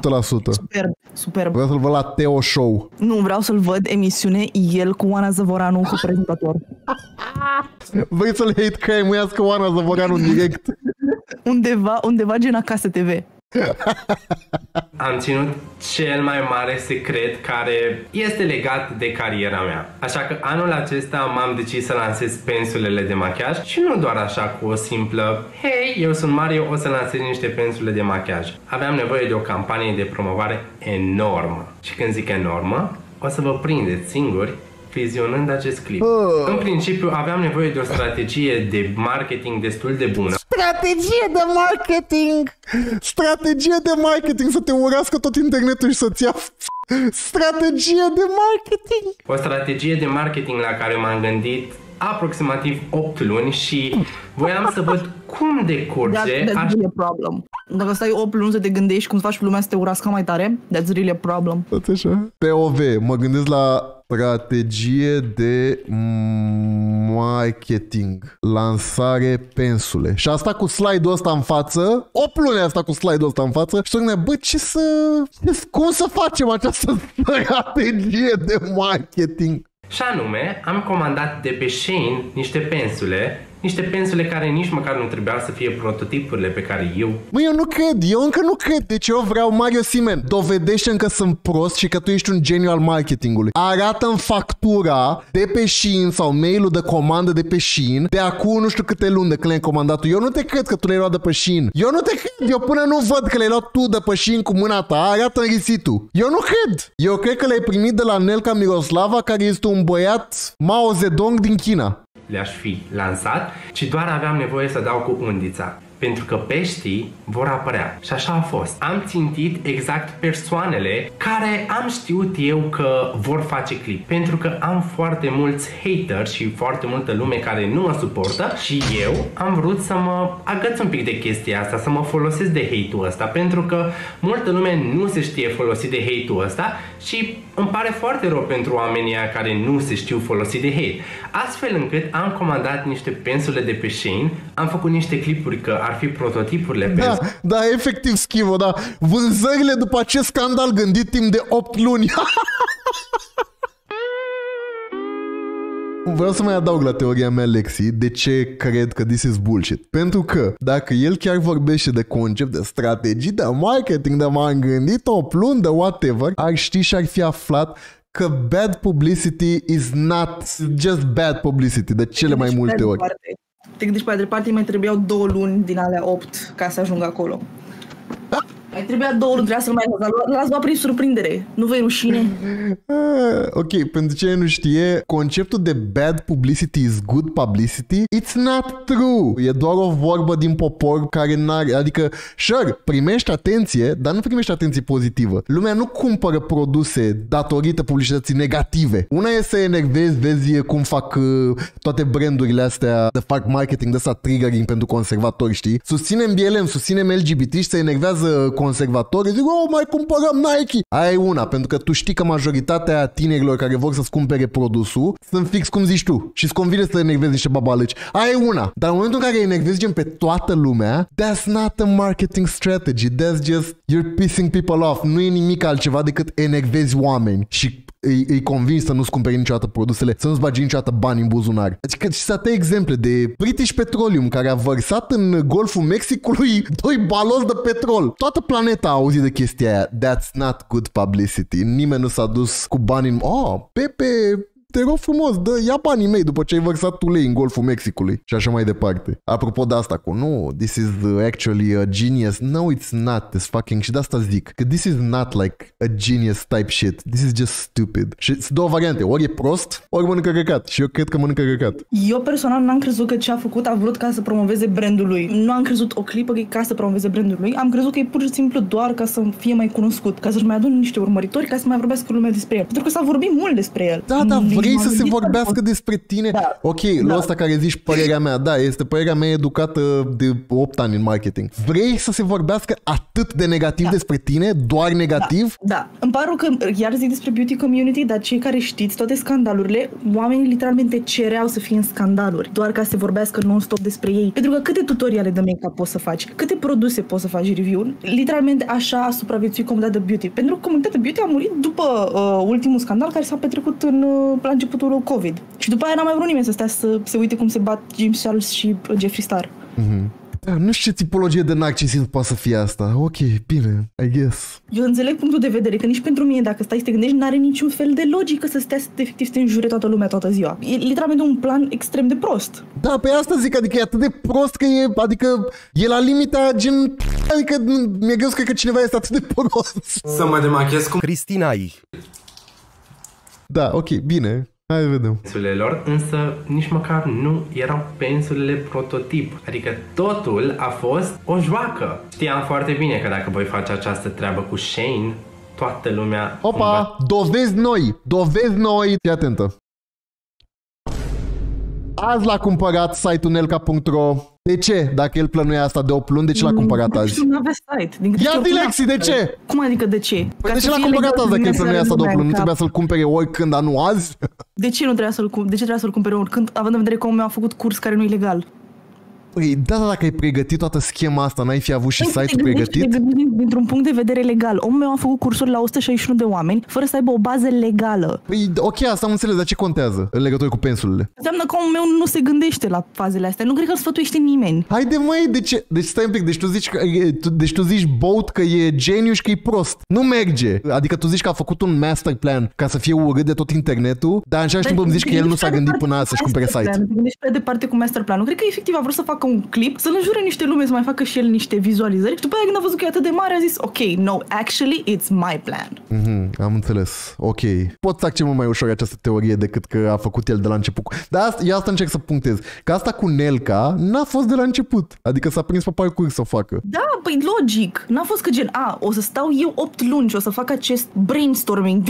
Superb. Vreau să-l văd la Teo Show. Nu, vreau să-l văd emisiune, el cu Oana Zăvoranu cu prezentator. Vrei să-l hate crime-uiască Oana Zăvoranu în direct? Undeva gen Acasă TV. Am ținut cel mai mare secret care este legat de cariera mea. Așa că anul acesta m-am decis să lansez pensulele de machiaj și nu doar așa cu o simplă hei, eu sunt Mario, o să lansez niște pensule de machiaj. Aveam nevoie de o campanie de promovare enormă. Și când zic enormă, o să vă prindeți singuri vizionând acest clip. În principiu aveam nevoie de o strategie de marketing destul de bună. Strategie de marketing să te urască tot internetul și să-ți ia strategie de marketing. O strategie de marketing la care m-am gândit aproximativ 8 luni și voiam să văd cum decurge. That's really a problem. Dacă stai 8 luni să te gândești cum să faci lumea să te urască mai tare, that's really a problem. Așa. POV, mă gândesc la strategie de marketing. Lansare pensule. Și asta cu slide-ul ăsta în față. 8 luni asta cu slide-ul ăsta în față. Și spune, bă, cum să facem această strategie de marketing? Și anume, am comandat de pe Shein niște pensule care nici măcar nu trebuiau să fie prototipurile pe care eu... Mă, eu încă nu cred. Deci eu vreau, Mario Simen, dovedește-mi că sunt prost și că tu ești un geniu al marketingului. Arată-mi factura de pe Shein sau mail-ul de comandă de pe Shein de acum nu știu câte luni de când le-ai comandat tu. Eu nu te cred că tu le-ai luat de pe Shein. Eu nu te cred. Eu până nu văd că le-ai luat tu de pe Shein cu mâna ta, arată-mi receipt-ul. Eu nu cred. Eu cred că le-ai primit de la Nelca Miroslava, care este un băiat Mao Zedong din China. Le-aș fi lansat, ci doar aveam nevoie să dau cu undița. Pentru că peștii vor apărea. Și așa a fost. Am țintit exact persoanele care am știut eu că vor face clip. Pentru că am foarte mulți haters și foarte multă lume care nu mă suportă și eu am vrut să mă agăț un pic de chestia asta, să mă folosesc de hate-ul ăsta. Pentru că multă lume nu se știe folosi de hate-ul ăsta și îmi pare foarte rău pentru oamenii care nu se știu folosi de hate. Astfel încât am comandat niște pensule de pe Shein, am făcut niște clipuri că ar fi prototipurile pe... Da, efectiv, Schivo, da. Vânzările după acest scandal gândit timp de 8 luni. Vreau să mai adaug la teoria mea, Lexi, de ce cred că this is bullshit. Pentru că dacă el chiar vorbește de concept, de strategii, de marketing, de m-am gândit 8 luni, de whatever, ar ști și ar fi aflat că bad publicity is not just bad publicity, de cele mai multe ori. Te gândești pe de departe, mai trebuiau 2 luni din alea 8 ca să ajungă acolo. Mai trebuia 2 luni, trebuia să-l mai l-ați luat prin surprindere. Nu vei rușine? Ok, pentru cine nu știe, conceptul de bad publicity is good publicity, it's not true. E doar o vorbă din popor care n-are, adică, sure, primești atenție, dar nu primești atenție pozitivă. Lumea nu cumpără produse datorită publicității negative. Una e să enervezi, vezi cum fac toate brandurile astea de fac marketing de ăsta triggering pentru conservatori, știi? Susținem BLM, susținem LGBT și se enervează conservatori, zic, oh, mai cumpărăm Nike. Aia e una, pentru că tu știi că majoritatea tinerilor care vor să-ți cumpere produsul sunt fix cum zici tu și îți convine să enervezi niște babalăci. Aia e una. Dar în momentul în care enervezi gen pe toată lumea, that's not a marketing strategy. That's just you're pissing people off. Nu e nimic altceva decât enervezi oameni și îi convingi să nu-ți cumperi niciodată produsele, să nu-ți bagi niciodată bani în buzunar. Adică și să te exemple de British Petroleum, care a vărsat în Golful Mexicului 2 baloni de petrol. Toată planeta a auzit de chestia aia. That's not good publicity. Nimeni nu s-a dus cu bani în... Pepe, te rog frumos, ia banii mei după ce ai vărsat ulei în Golful Mexicului și așa mai departe. Apropo de asta cu nu, this is actually a genius. No, it's not this fucking... Și de asta zic că this is not like a genius type shit. This is just stupid. Și sunt 2 variante. Ori e prost, ori mănâncă căcat. Și eu cred că mănâncă căcat. Eu personal n-am crezut că ce a făcut a vrut ca să promoveze brandul lui. Nu am crezut o clipă că e ca să promoveze brandul lui. Am crezut că e pur și simplu doar ca să fie mai cunoscut, ca să-și mai adune niște urmăritori, ca să mai vorbească lumea despre el. Pentru că s-a vorbit mult despre el. Da, vrei să se vorbească despre tine? Da. Ok, la asta care zici părerea mea, da, este părerea mea educată de 8 ani în marketing. Vrei să se vorbească atât de negativ despre tine? Doar negativ? Da. Îmi pare rău că iar zic despre beauty community, dar cei care știți toate scandalurile, oamenii literalmente cereau să fie în scandaluri, doar ca să se vorbească non-stop despre ei. Pentru că câte tutoriale de make-up poți să faci? Câte produse poți să faci review? Literalmente așa a supraviețuit comunitatea beauty. Pentru că comunitatea beauty a murit după ultimul scandal care s-a petrecut la începutul COVID. Și după aia n-a mai vrut nimeni să stea să se uite cum se bat James Charles și Jeffree Star. Da, nu știu ce tipologie de narcisism poate să fie asta. Ok, bine, I guess. Eu înțeleg punctul de vedere, că nici pentru mine, dacă stai să te gândești, n-are niciun fel de logică să stea efectiv să te înjure toată lumea toată ziua. E literalmente un plan extrem de prost. Da, pe asta zic, adică e atât de prost că e la limita gen... Adică mi-e greu să cred că cineva este atât de prost. Să mă demachez cu Cristina I. Da, ok, bine. Hai să vedem. Pensulelor, însă nici măcar nu erau pensulele prototip. Adică totul a fost o joacă. Știam foarte bine că dacă voi face această treabă cu Shein, toată lumea... Opa, dovezi noi. Fii atentă. Azi l-a cumpărat site-ul nelca.ro De ce? Dacă el plănuia asta de 8 luni, de ce l-a cumpărat azi? Nu avea site. Ia Dilexi, de ce? Cum adică de ce? Păi de ce l-a cumpărat azi dacă el plănuia asta de 8 luni? Nu trebuia să-l cumpere oricând, dar nu azi? De ce trebuia să-l cumpere oricând, având în vedere că omul meu a făcut curs care nu e legal? Păi, da, dacă ai pregătit toată schema asta, n-ai fi avut și site-ul pregătit? Dintr-un punct de vedere legal. Omul meu a făcut cursuri la 161 de oameni, fără să aibă o bază legală. Păi, ok, asta am înțeles, dar ce contează în legătură cu pensulele? Înseamnă că omul meu nu se gândește la fazele astea. Nu cred că îl sfătuiește nimeni. Haide, măi, de ce? Deci stai un pic, deci tu zici Boat că e geniu și că e prost. Nu merge. Adică tu zici că a făcut un master plan ca să fie urât de tot internetul, dar în același timp îmi zici că el nu s-a gândit până să-și cumpere site. Deci pe departe cu master plan. Nu cred că efectiv a vrut să facă un clip, să-l înjure niște lume, să mai facă și el niște vizualizări și după aia când a văzut că e atât de mare a zis ok, no, actually it's my plan. Am înțeles. Ok. Pot să accept mai ușor această teorie decât că a făcut el de la început. Dar eu asta încerc să punctez. Că asta cu Nelca n-a fost de la început. Adică s-a prins pe parcurs să o facă. Da, păi logic. N-a fost că gen, o să stau eu 8 luni și o să fac acest brainstorming.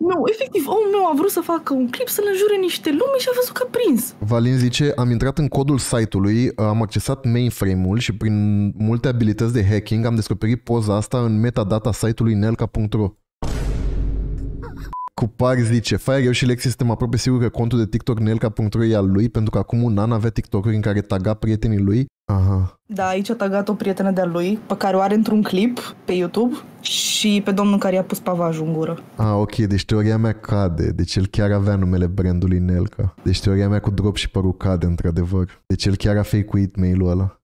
Nu, efectiv, omul meu a vrut să facă un clip, să-l înjure niște lume și a văzut că a prins. Valin zice, am intrat în codul site-ului, am accesat mainframe-ul și prin multe abilități de hacking am descoperit poza asta în metadata site-ului nelca.ro. Cupar zice, Fire, eu și Lexi suntem aproape sigur că contul de TikTok nelca.ro e al lui, pentru că acum un an avea TikTok-uri în care taga prietenii lui. Aha. Da, aici a tagat o prietenă de-a lui, pe care o are într-un clip pe YouTube și pe domnul care i-a pus pavajul în gură. Ok, deci teoria mea cade. Deci el chiar avea numele brandului Nelca. Deci teoria mea cu dropshipper-ul cade, într-adevăr. Deci el chiar a fake-uit mail-ul ăla.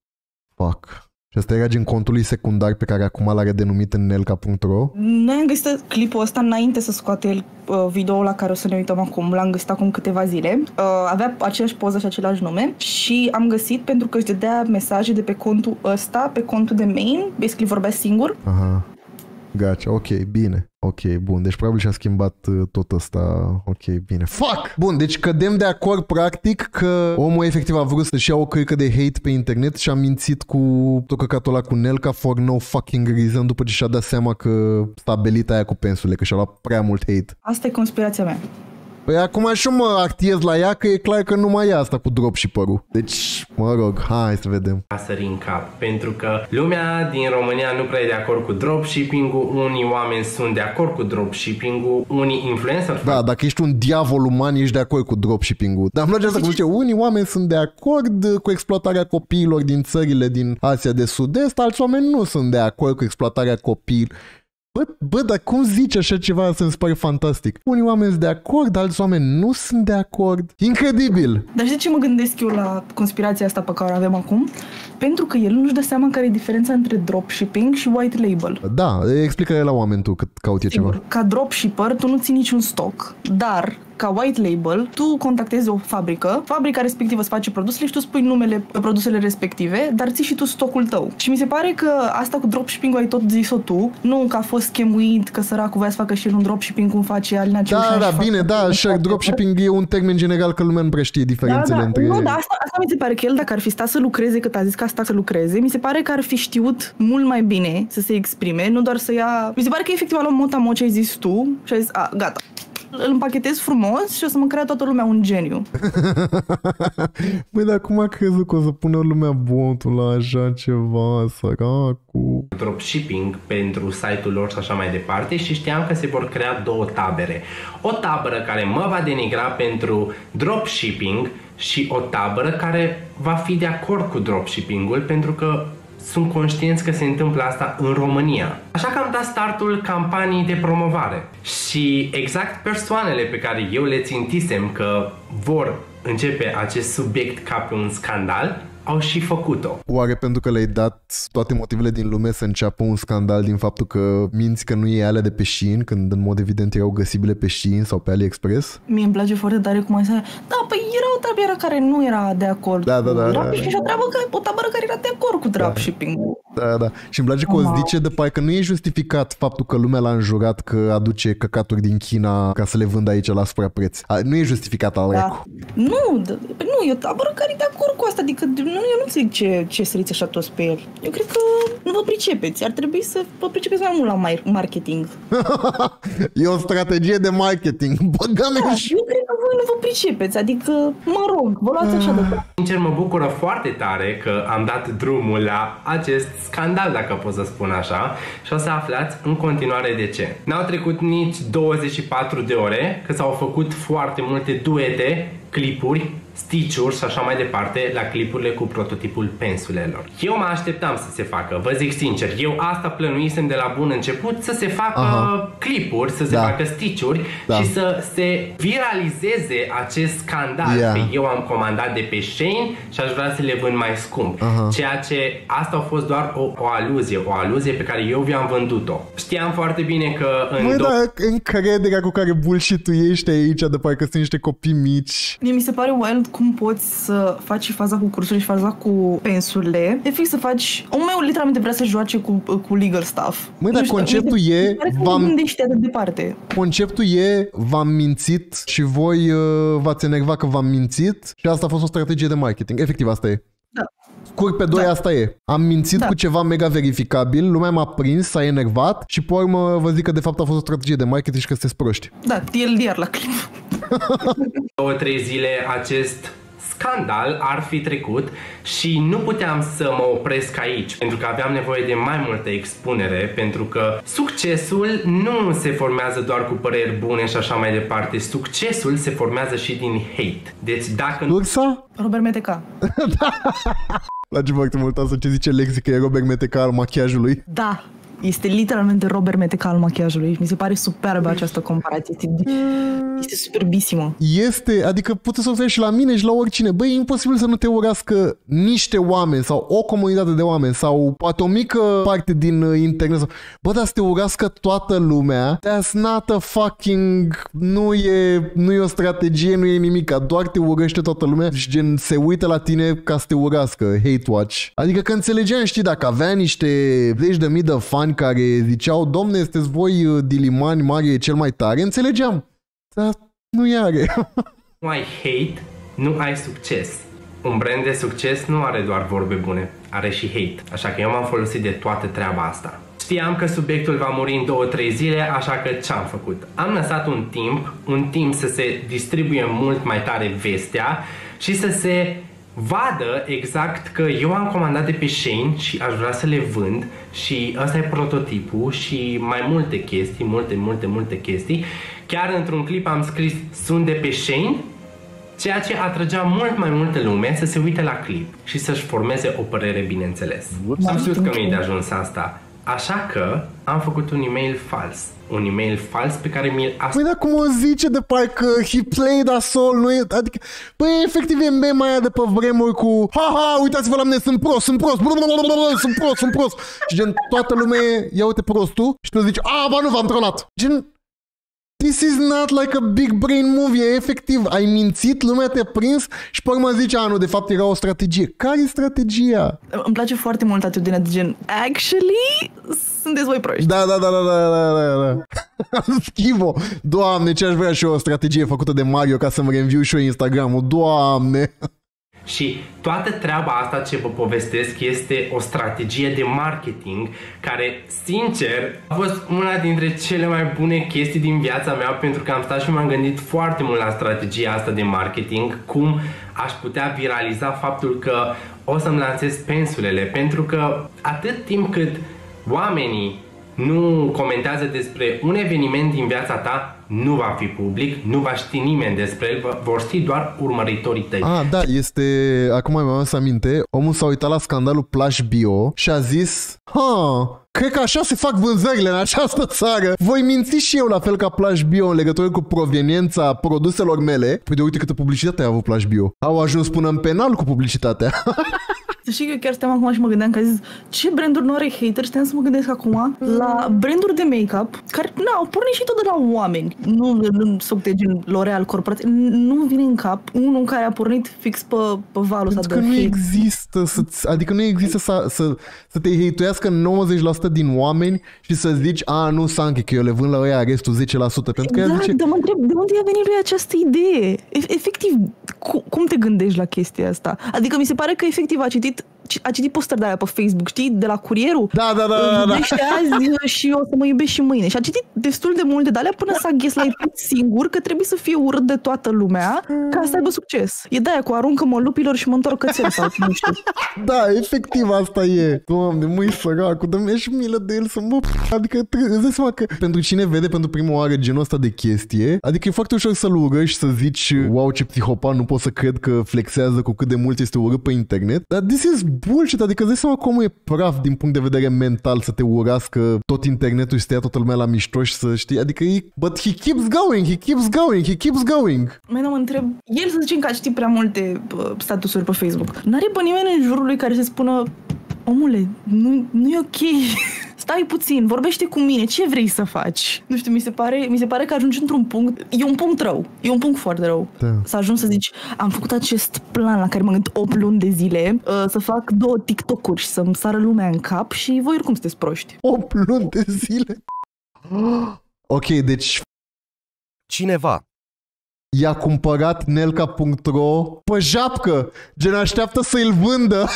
Fuck. Și asta era gen contul lui secundar pe care acum l-are denumit în nelca.ro. Noi am găsit clipul ăsta înainte să scoate el video-ul la care o să ne uităm acum. L-am găsit acum câteva zile. Avea aceeași poză și același nume și am găsit pentru că își dădea mesaje de pe contul ăsta, pe contul de main. Basically vorbea singur. Aha. Gotcha, ok, bine. Ok, bun, deci probabil și-a schimbat tot ăsta. Ok, bine. Fuck! Bun, deci cădem de acord practic că omul efectiv a vrut să-și ia o căică de hate pe internet și a mințit cu tot căcatul ăla cu Nelca for no fucking reason după ce și-a dat seama că stabilit aia cu pensurile, că și-a luat prea mult hate. Asta e conspirația mea. Păi acum și mă actiez la ea că e clar că nu mai e asta cu dropshipper-ul. Deci, mă rog, hai să vedem. A sări în cap, pentru că lumea din România nu prea e de acord cu dropshipping-ul, unii oameni sunt de acord cu dropshipping-ul, unii influencer. Da, dacă ești un diavol uman, ești de acord cu dropshipping-ul. Dar îmi place asta cum zice, unii oameni sunt de acord cu exploatarea copiilor din țările din Asia de Sud-Est, alți oameni nu sunt de acord cu exploatarea copiilor. Bă, dar cum zici așa ceva să-mi pare fantastic? Unii oameni sunt de acord, alți oameni nu sunt de acord. Incredibil! Dar știi de ce mă gândesc eu la conspirația asta pe care o avem acum? Pentru că el nu-și dă seama care e diferența între dropshipping și white label. Da, explică-le la oameni tu cât caut eu ceva. Ca dropshipper, tu nu ții niciun stoc, dar ca white label, tu contactezi o fabrică, fabrica respectivă îți face produsele și tu spui numele pe produsele respective, dar ții și tu stocul tău. Și mi se pare că asta cu dropshipping-ul ai tot zis-o tu, nu că a fost chemuit, că săracul voia să facă și el un dropshipping cum face Alina Ceușan. Da, bine, da, și dropshipping e un termen general că lumea nu prea știe diferențele între... Nu, dar asta mi se pare că el, dacă ar fi stat să lucreze cât a zis că a stat să lucreze, mi se pare că ar fi știut mult mai bine să se exprime, nu doar să ia... Mi se pare că efectiv a luat mot ce ai zis tu și a zis, gata. Îl împachetez frumos și o să mă crea toată lumea un geniu. Băi, dar cum a crezut că o să pună lumea botul la așa ceva, săracu? Dropshipping pentru site-ul lor și așa mai departe și știam că se vor crea două tabere. O tabără care mă va denigra pentru dropshipping și o tabără care va fi de acord cu dropshipping-ul pentru că sunt conștienți că se întâmplă asta în România. Așa că am dat startul campanii de promovare și exact persoanele pe care eu le țintisem că vor începe acest subiect ca pe un scandal, au și făcut-o. Oare pentru că le-ai dat toate motivele din lume să înceapă un scandal din faptul că minți că nu e alea de pe Shein, când în mod evident erau găsibile pe Shein sau pe AliExpress? Mie îmi place foarte tare cum ai zis, da, păi era o tabără care nu era de acord cu dropshipping și o tabără care era de acord cu dropshipping-ul. Da. Și îmi place că o zice de parcă nu e justificat faptul că lumea l-a înjurat că aduce căcaturi din China ca să le vândă aici la suprapreț. Nu e justificat al recu. Nu, e o tabără care e de acord cu asta, adică nu Eu nu zic ce săriți așa toți pe el. Eu cred că nu vă pricepeți. Ar trebui să vă pricepeți mai mult la marketing. E o strategie de marketing. Băgame și... Eu cred că voi nu vă pricepeți. Adică, mă rog, vă luați așa de tot. Sincer, mă bucură foarte tare că am dat drumul la acest scandal, dacă pot să spun așa, și o să aflați în continuare de ce. N-au trecut nici 24 de ore că s-au făcut foarte multe duete, clipuri, stitch-uri și așa mai departe la clipurile cu prototipul pensulelor. Eu mă așteptam să se facă, vă zic sincer, eu asta plănuisem de la bun început, să se facă clipuri, să se facă stitch-uri și să se viralizeze acest scandal. Că eu am comandat de pe Shein și aș vrea să le vând mai scump. Ceea ce asta a fost doar o aluzie pe care eu vi-am vândut-o. Știam foarte bine că încrederea cu care bullshit-uiești aici de parcă sunt niște copii mici. Mie mi se pare wild cum poți să faci faza cu cursurile și faza cu pensurile. E fix să faci... Omul meu literalmente vrea să joace cu legal stuff. Măi, dar conceptul e... Conceptul e, v-am mințit și voi v-ați enervat că v-am mințit și asta a fost o strategie de marketing. Efectiv, asta e. Da. Scurt pe doi, asta e. Am mințit cu ceva mega verificabil, lumea m-a prins, s-a enervat și pe urmă vă zic că de fapt a fost o strategie de marketing și că sunteți proști. Da, TLDR la clip. 2-3 zile acest scandal ar fi trecut și nu puteam să mă opresc aici, pentru că aveam nevoie de mai multă expunere, pentru că succesul nu se formează doar cu păreri bune și așa mai departe. Succesul se formează și din hate. Deci dacă... Ursa? Robert Meteca. Place foarte mult asta ce zice Lexi, că e Robert Meteca al machiajului. Da. Este literalmente Robert Meteca al machiajului. Mi se pare superbă această comparație. Este superbisimă. Este, adică puteți să o faci și la mine și la oricine. Băi, e imposibil să nu te urască niște oameni sau o comunitate de oameni sau poate o mică parte din internet. Bă, dar să te urască toată lumea. That's not a fucking... Nu e o strategie, nu e nimic. Doar te urăște toată lumea și gen se uită la tine ca să te urască. Hate watch. Adică că înțelegeam, știi, dacă avea niște zeci de mii de fani care ziceau, domne, sunteți voi Dilimani, Mario e cel mai tare, înțelegeam. Dar nu are. Nu ai hate, nu ai succes. Un brand de succes nu are doar vorbe bune, are și hate. Așa că eu m-am folosit de toată treaba asta. Știam că subiectul va muri în 2-3 zile, așa că ce-am făcut? Am lăsat un timp să se distribuie mult mai tare vestea și să se vadă exact că eu am comandat de pe Shein și aș vrea să le vând și ăsta e prototipul și mai multe chestii, multe chestii. Chiar într-un clip am scris sunt de pe Shein, ceea ce atrăgea mult mai multă lume să se uite la clip și să-și formeze o părere, bineînțeles. Am știut că nu e de ajuns asta, așa că am făcut un e-mail fals. Un e-mail fals pe care mi-l... Păi da, cum o zice de parcă he played a soul, nu e... Adică, păi efectiv e mema aia de pe vremuri cu ha, uitați-vă la mine, sunt prost, sunt prost. Și gen, toată lumea e, ia uite prostul și tu zici, ba nu v-am trollat. Gen, this is not like a big brain movie, e efectiv, ai mințit, lumea te-a prins și pe urmă zici, nu, de fapt era o strategie. Care e strategia? Îmi place foarte mult atitudinea de gen, actually, sunteți voi proști. Da. Schivo. Doamne, ce aș vrea și eu o strategie făcută de Mario ca să-mi review și eu Instagram-ul. Doamne. Și toată treaba asta ce vă povestesc este o strategie de marketing care, sincer, a fost una dintre cele mai bune chestii din viața mea, pentru că am stat și m-am gândit foarte mult la strategia asta de marketing, cum aș putea viraliza faptul că o să-mi lansez pensulele, pentru că atât timp cât oamenii nu comentează despre un eveniment din viața ta, nu va fi public, nu va ști nimeni despre el, vor ști doar urmăritorii tăi. Da, este... Acum mi-am să aminte, omul s-a uitat la scandalul Plush Bio și a zis, cred că așa se fac vânzările în această țară. Voi minți și eu la fel ca Plush Bio în legătură cu proveniența produselor mele. Păi de uite câtă publicitate a avut Plush Bio. Au ajuns până în penal cu publicitatea. Să știi că eu chiar stăteam acum și mă gândeam că a zis ce branduri nu are hater, și să mă gândesc acum la branduri de make-up care au pornit și tot de la oameni. Nu sunt de gen L'Oreal, corporație. Nu vine în cap unul care a pornit fix pe valul ăsta de hate. Nu există, adică nu există să te hate-uiască 90% din oameni și să zici, nu, Sanche, că eu le vând la ăia restul 10%. Pentru că da, zice... dar mă întreb, de unde a venit lui această idee? Efectiv, cum te gândești la chestia asta? Adică mi se pare că efectiv a citit postări de aia pe Facebook, știi, de la Curierul. Da. Iubește azi și o să mă iubești și mâine. Și a citit destul de multe de alea până s-a gaslightat singur că trebuie să fie urât de toată lumea ca să aibă succes. E de aia cu aruncă-mă lupilor și mă întorc cățel sau nu știu. Da, efectiv asta e. Doamne, măi săracul, dă-mi și milă de el să mă... Adică îți dai seama că pentru cine vede pentru prima oară genul ăsta de chestie, adică e foarte ușor să-l urăști, să zici wow, ce psihopat, nu pot să cred că flexează cu cât de mult este urât pe internet. Dar this is bullshit, adică îți dai seama cum e praf din punct de vedere mental să te urască tot internetul și să te ia toată lumea la mișto și să știi, adică e... But he keeps going. Mă întreb, el să zicem că a citit prea multe statusuri pe Facebook. N-are pe nimeni în jurul lui care să spună omule, nu e ok. Stai puțin, vorbește cu mine, ce vrei să faci? Nu știu, mi se pare că ajungi într-un punct, e un punct rău, e un punct foarte rău. Da. Să ajungi să zici, am făcut acest plan la care mă gândesc 8 luni de zile, să fac 2 TikTok-uri și să-mi sară lumea în cap și voi oricum sunteți proști. 8 luni de zile? Ok, deci... Cineva i-a cumpărat Nelca.ro pe japcă, gen așteaptă să-l vândă.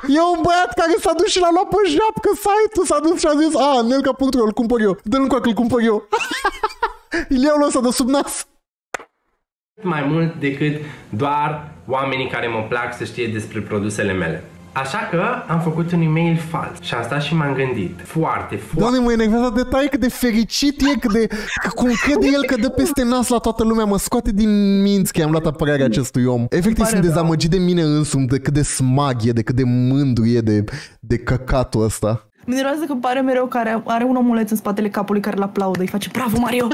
E un băiat care s-a dus și l-a luat pe japcă site-ul, s-a dus și a zis Nelca.ro, îl cumpăr eu, dă-l încoacă, îl cumpăr eu. Îl iau ăsta de sub nas. Mai mult decât doar oamenii care mă plac să știe despre produsele mele. Așa că am făcut un e-mail fals și am stat și m-am gândit foarte. Doamne, mă enervează detalii cât de fericit e, cum crede el că dă peste nas la toată lumea, mă scoate din minți că i-am luat apărarea acestui om. Efectiv sunt dezamăgit de mine însumi, de cât de smag e, de cât de mândru e de căcatul ăsta. Mineroază că pare mereu că are un omuleț în spatele capului care îl aplaudă, îi face bravo Mario!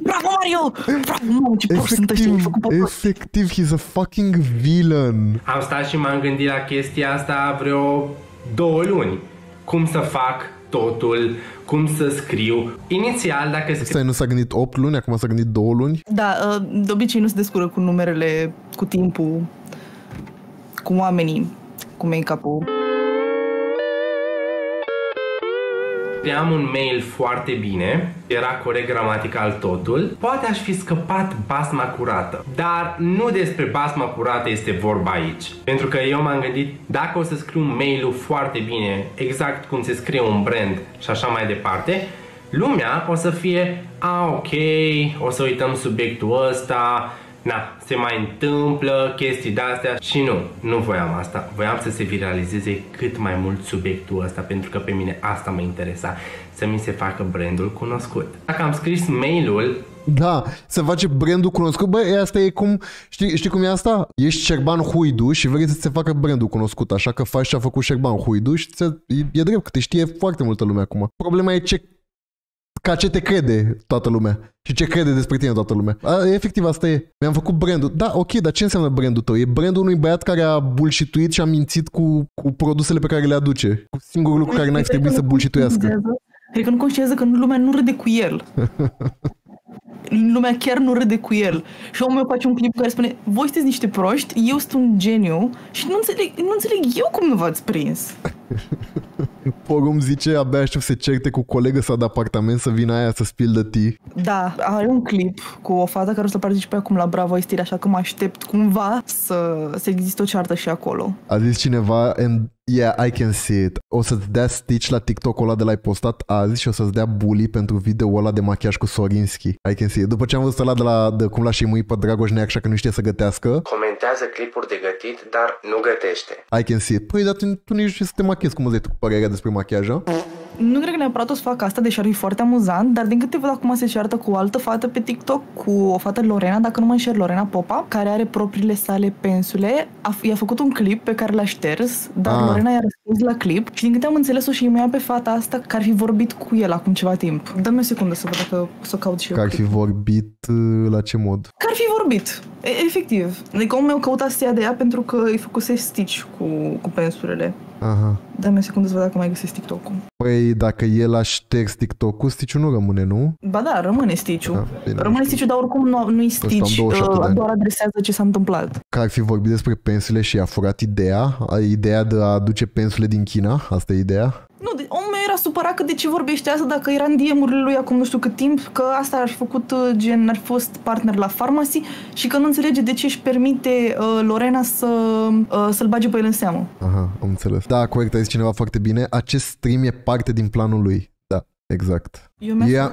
Bravo Mario! Bravo, mamă, ce prost sunt ăștia, efectiv, he's a fucking villain. Am stat și m-am gândit la chestia asta vreo 2 luni. Cum să fac totul, cum să scriu. Inițial, dacă scriu... Stai, nu s-a gândit 8 luni, acum s-a gândit 2 luni? Da, de obicei nu se descură cu numerele, cu timpul, cu oamenii, cu make-up-ul. Scriam un mail foarte bine, era corect gramatical totul, poate aș fi scăpat basma curată, dar nu despre basma curată este vorba aici. Pentru că eu m-am gândit, dacă o să scriu mail-ul foarte bine, exact cum se scrie un brand și așa mai departe, lumea o să fie, ok, o să uităm subiectul ăsta, se mai întâmplă chestii de-astea și nu voiam asta. Voiam să se viralizeze cât mai mult subiectul ăsta, pentru că pe mine asta mă interesa, să mi se facă brandul cunoscut. Dacă am scris mail-ul... Da, să face brandul cunoscut, băi, asta e cum, știi cum e asta? Ești Șerban Huidu și vrei să se facă brandul cunoscut, așa că faci ce a făcut Șerban Huidu și e drept că te știe foarte multă lume acum. Problema e ca ce te crede toată lumea și ce crede despre tine toată lumea. Efectiv asta e. Mi-am făcut brandul. Da, ok, dar ce înseamnă brandul tău? E brandul unui băiat care a bullshituit și a mințit cu produsele pe care le aduce. Cu singurul lucru care n-ar trebui să bullshituiască. Cred că nu conștiază că lumea nu râde cu el. Lumea chiar nu râde cu el. Și omul meu face un clip care spune, voi sunteți niște proști, eu sunt un geniu și nu înțeleg eu cum nu v-ați prins. Porum zice, abia aștept să se certe cu colegă sau de apartament să vină aia să spildă tea. Da, are un clip cu o fată care o să participe acum la Bravo Estire, așa că mă aștept cumva să existe o ceartă și acolo. A zis cineva, and yeah, I can see it. O să-ți dea stitch la TikTok-ul ăla de l-ai postat azi și o să-ți dea bully pentru video-ul ăla de machiaj cu Sorinski. I can see it. După ce am văzut ăla de cum l-a șemuit pe Dragoș Neac, așa că nu știe să gătească. Comentează clipuri de gătit, dar nu gătește. I can see it. Păi, dar tu nici să te machiezi, cum îți dai tu cu părerea despre machiaj, a? Nu cred că neapărat o să fac asta, deși ar fi foarte amuzant, dar din câte văd acum se ceartă cu o altă fată pe TikTok, cu o fată Lorena, dacă nu mă înșel, Lorena Popa, care are propriile sale pensule. I-a făcut un clip pe care l-a șters, dar Lorena i-a răspuns la clip și din câte am înțeles-o și mai pe fata asta că ar fi vorbit cu el acum ceva timp. Dă-mi o secundă să văd dacă o să caut și eu. Că ar fi vorbit la ce mod? Că ar fi vorbit, efectiv. Adică omul meu căuta să ia de ea pentru că îi făcuse stitch cu pensulele. Aha. Dă-mi o secundă să văd dacă mai găsesc TikTok-ul. Păi dacă el a șters TikTok-ul, Stitch-ul nu rămâne, nu? Ba da, rămâne Stitch-ul. Rămâne Stitch-ul, dar oricum nu-i Stitch, doar adresează ce s-a întâmplat. Că ar fi vorbit despre pensule și a furat ideea de a aduce pensule din China? Asta e ideea? Nu, omul meu era supărat că de ce vorbește asta dacă era în DM-urile lui acum nu știu cât timp, că asta ar fi făcut gen, ar fi fost partner la Pharmacy și că nu înțelege de ce își permite Lorena să-l bage pe el în seamă. Aha, am înțeles. Da, corect, a zis cineva foarte bine. Acest stream e parte din planul lui. Da, exact.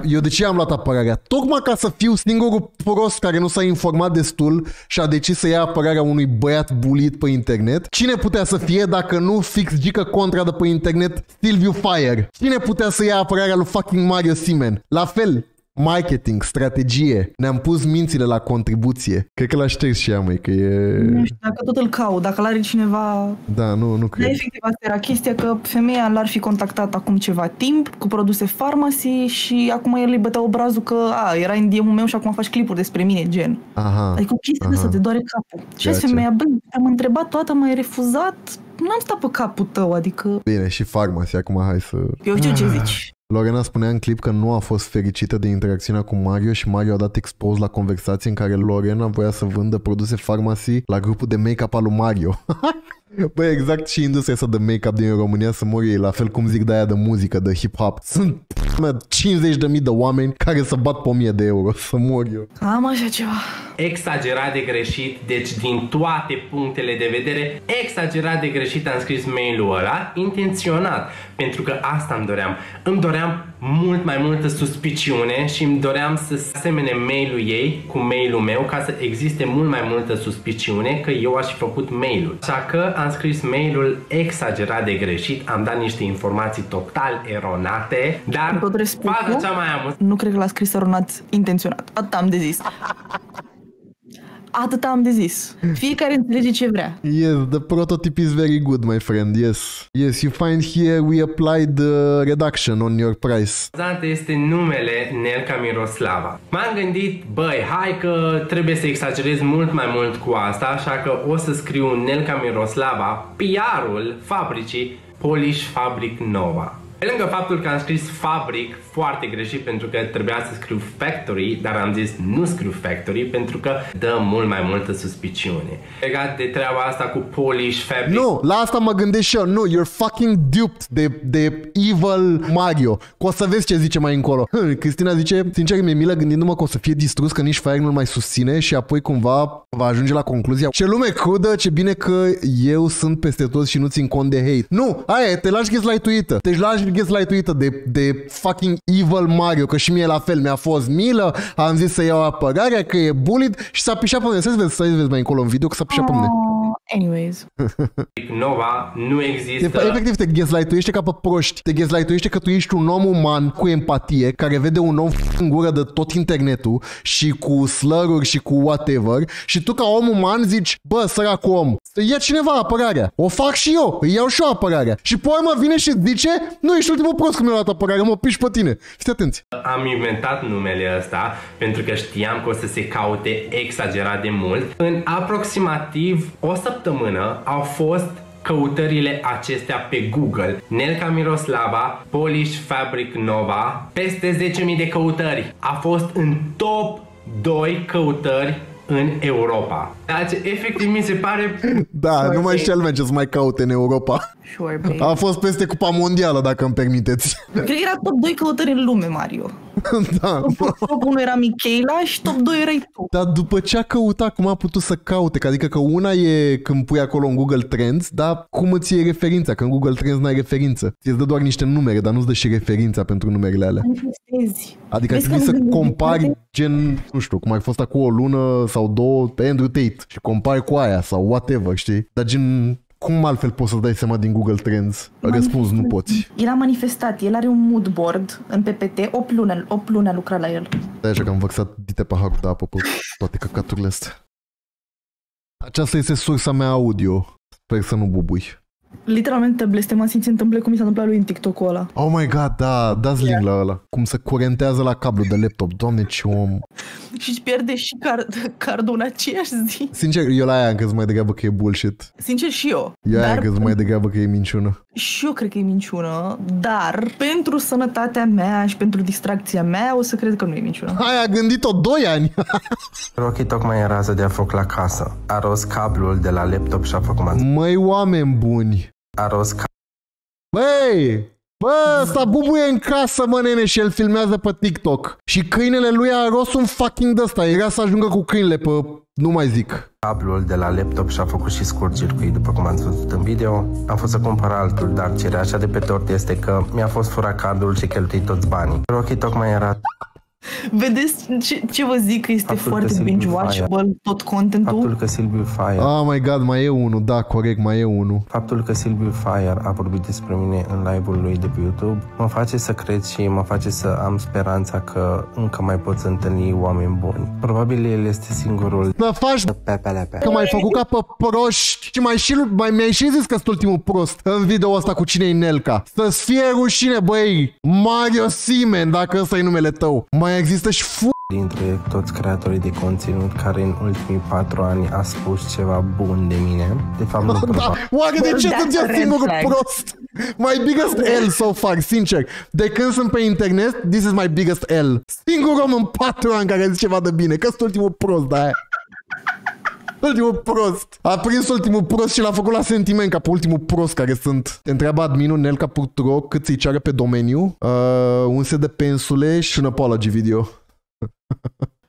Eu de ce am luat apărarea? Tocmai ca să fiu singurul prost care nu s-a informat destul și a decis să ia apărarea unui băiat bulit pe internet. Cine putea să fie dacă nu fix Gică Contra de pe internet Silviu Fire? Cine putea să ia apărarea lui fucking Mario Simen? La fel, marketing, strategie. Ne-am pus mințile la contribuție. Cred că l-a șters și ea, măi, că e... Nu știu, dacă tot îl caut, dacă l-are cineva... Da, nu cred. Da, efectiv, asta era chestia, că femeia l-ar fi contactat acum ceva timp cu produse Pharmacy și acum el îi bătea obrazul că era în DM-ul meu și acum faci clipuri despre mine, gen. Aha. Adică o chestie asta, te doare capul. Și femeia, băi, am întrebat toată, m-ai refuzat, n-am stat pe capul tău, adică... Bine, și Pharmacy, acum hai să... Eu știu ce zici. Lorena spunea în clip că nu a fost fericită de interacțiunea cu Mario și Mario a dat expose la conversații în care Lorena voia să vândă produse Pharmacy la grupul de make-up al lui Mario. Băi, exact și industria asta de make-up din România să mor ei, la fel cum zic de aia de muzică, de hip-hop. Sunt 50.000 de oameni care să bat pe 1.000 de euro, să mor eu. Am așa ceva. Exagerat de greșit, deci din toate punctele de vedere, exagerat de greșit am scris mail-ul ăla, intenționat, pentru că asta îmi doream. Îmi doream mult mai multă suspiciune și îmi doream să asemene mail-ul ei cu mail-ul meu ca să existe mult mai multă suspiciune că eu aș fi făcut mail-ul. Așa că am scris mail-ul exagerat de greșit, am dat niște informații total eronate, dar faza cea mai amuză. Nu cred că l-a scris eronat intenționat. Atât am de zis. Atât am de zis. Fiecare înțelege ce vrea. Yes, the prototype is very good, my friend. Yes. Yes, you find here we applied the reduction on your price. Este numele Nelca Miroslava. M-am gândit, băi, hai că trebuie să exagerez mult mai mult cu asta, așa că o să scriu Nelca Miroslava, PR-ul fabricii Polish Fabric Nova. Pe lângă faptul că am scris fabric foarte greșit pentru că trebuia să scriu factory, dar am zis nu scriu factory pentru că dă mult mai multă suspiciune. Legat de treaba asta cu Polish Fabric... Nu, la asta mă gândesc și eu. Nu, you're fucking duped de evil Mario. Că o să vezi ce zice mai încolo. Cristina zice, sincer mi-e milă gândindu-mă că o să fie distrus, că nici Fire nu-l mai susține și apoi cumva va ajunge la concluzia ce lume crudă, ce bine că eu sunt peste tot și nu țin cont de hate. Nu, aia, te lași gaslight-uită. Te lași gaslight-uită de fucking evil Mario, că și mie la fel mi-a fost milă, am zis să iau apărarea, că e bullied și s-a pișat pe mine. Să vezi mai încolo în video că s-a pișat pe mine. Anyways. Nova nu există. Efectiv te gaslight-uiește ca pe proști. Te gaslight-uiește că tu ești un om uman cu empatie, care vede un om în gură de tot internetul și cu slur-uri și cu whatever și tu ca om uman zici, bă, săracul om, ia cineva apărarea. O fac și eu, îi iau și eu apărarea. Și pe urmă vine și zice, nu ești ultimul prost cum mi-a luat apărarea, mă piși pe tine. Fiți atenți. Am inventat numele ăsta pentru că știam că o să se caute exagerat de mult. În aproximativ o săptămână au fost căutările acestea pe Google. Nelca Miroslava, Polish Fabric Nova, peste 10.000 de căutări. A fost în top 2 căutări în Europa. Deci, efectiv, mi se pare... Da, sure, numai și el merge să mai caute în Europa. Sure, babe. A fost peste Cupa Mondială, dacă îmi permiteți. Cred că era top 2 căutări în lume, Mario. Da. Top 1 era Michaela și top 2 erai tu. Dar după ce a căutat, cum a putut să caute? Adică că una e când pui acolo în Google Trends, dar cum îți iei referința? Că în Google Trends n-ai referință. Ți-ți dă doar niște numere, dar nu-ți dă și referința pentru numerele alea. Adică ar trebui să compari gen, nu știu, cum ai fost acum o lună sau două pe Andrew Tate și compari cu aia sau whatever, știi? Dar gen... Cum altfel poți să-ți dai seama din Google Trends? Răspuns, nu poți. El a manifestat, el are un mood board în PPT, 8 luni a lucrat la el. De așa că am vărsat dite paharul de apă pe toate căcaturile astea. Aceasta este sursa mea audio. Sper să nu bubui. Literalmente blestemați se întâmplă cum mi s-a întâmplat lui în TikTok-ul ăla. Oh my god, da, dați link la ăla. Cum se curentează la cablu de laptop. Doamne, ce om. Și își pierde și cardul în aceeași zi. Sincer, eu la aia am crezut mai degrabă că e bullshit. Sincer și eu. Eu aia am crezut mai degrabă că e minciună. Și eu cred că e minciună, dar pentru sănătatea mea și pentru distracția mea o să cred că nu e minciună. Hai, a gândit-o 2 ani. Rocky tocmai în rază de a foc la casă. A rost cablul de la laptop și a făcut Măi, oameni buni. A rost Băi, Bă, ăsta bubuie în casă, mă, nene, și el filmează pe TikTok. Și câinele lui a rost un fucking de-ăsta. Era să ajungă cu câinele pe... Nu mai zic. Cablul de la laptop și-a făcut și scurt-circuit, după cum ați văzut în video. Am fost să cumpăr altul, dar cereașa de pe tort este că mi-a fost furat cardul și cheltuit toți banii. Rocky tocmai era... Vedeți ce vă zic, că este foarte binge-watchable tot contentul? Faptul că Silviu Fire... Oh my god, mai e unul, da, corect, mai e unul. Faptul că Silviu Fire a vorbit despre mine în live-ul lui de pe YouTube mă face să cred și mă face să am speranța că încă mai pot să întâlni oameni buni. Probabil el este singurul... Da, faci că m-ai făcut ca pe proști și mi-ai și zis că sunt ultimul prost în video ăsta cu cine-i Nelca. Să-ți fie rușine, băi, Mario Simen, dacă ăsta e numele tău. Mai există și dintre toți creatorii de conținut care în ultimii 4 ani a spus ceva bun de mine. De fapt, nu da. Oare de ce sunt eu singurul prost? My biggest L so far, sincer. De când sunt pe internet, this is my biggest L. Singurul om în 4 ani care zice ceva de bine, că sunt ultimul prost, da. Ultimul prost. A prins ultimul prost și l-a făcut la sentiment ca pe ultimul prost care sunt. Te întreabă adminul Nelca.ro cât ți-i ceară pe domeniu, un set de pensule și un apology video.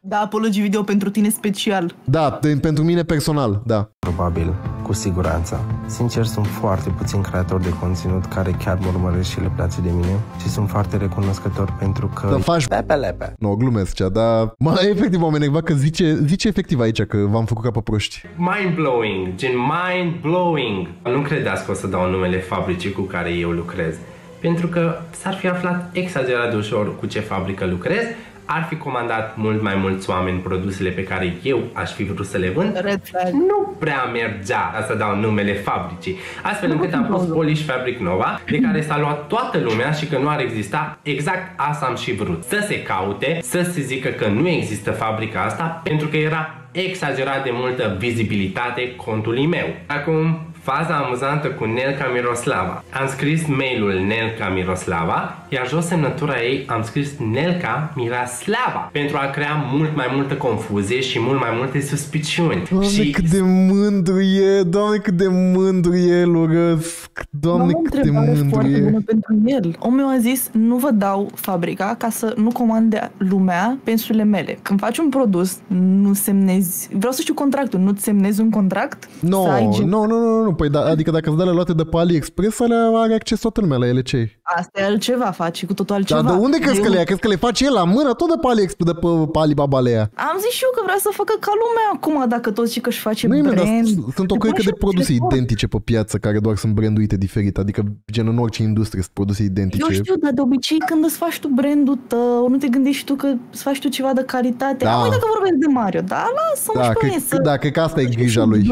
Da, apology video pentru tine special. Da, pentru mine personal, da. Probabil, cu siguranță. Sincer, sunt foarte puțini creatori de conținut care chiar mă urmăresc și le place de mine și sunt foarte recunoscător pentru că... Da, faci lepe. Nu, glumesc cea, dar... efectiv m-am enervat că zice efectiv aici că v-am făcut ca pe proști. Mind-blowing, gen mind-blowing. Nu credeți că o să dau numele fabricii cu care eu lucrez, pentru că s-ar fi aflat exagerat de ușor cu ce fabrică lucrez, ar fi comandat mult mai mulți oameni produsele pe care eu aș fi vrut să le vând. Nu prea mergea să dau numele fabricii, astfel încât am pus Polish Fabric Nova, de care s-a luat toată lumea și că nu ar exista. Exact asta am și vrut, să se caute, să se zică că nu există fabrica asta, pentru că era exagerat de multă vizibilitate contului meu. Acum, faza amuzantă cu Nelca Miroslava. Am scris mailul Nelca Miroslava, iar jos semnătura ei am scris Nelca Miroslava, pentru a crea mult mai multă confuzie și mult mai multe suspiciuni. Doamne, cât de mândru e, Doamne, cât de mândru e, urăsc. Doamne, cât de mândru e. Bună pentru el. Omul a zis, nu vă dau fabrica ca să nu comande lumea pensulele mele. Când faci un produs, nu semnezi, vreau să știu contractul, nu-ți semnezi un contract? Nu, păi da, adică dacă îți dă luate de pe AliExpress, are acces toată lumea la ele, ce? Asta e altceva, faci cu totul altceva. Dar de unde crezi că le ia? Crezi că le face el la mână? Tot de pe AliExpress, de pe Alibaba le ia. Am zis și eu că vrea să facă ca lumea acum, dacă toți și că își face brand. Sunt o căică de produse identice pe piață, care doar sunt branduite diferit, adică gen în orice industrie sunt produse identice. Eu știu, dar de obicei când îți faci tu brandul tău, nu te gândești tu că îți faci tu ceva de calitate. Da. Uite că vorbesc de Mario, dar lasă-mă și pe mine să... Da, cred că asta e grija lui.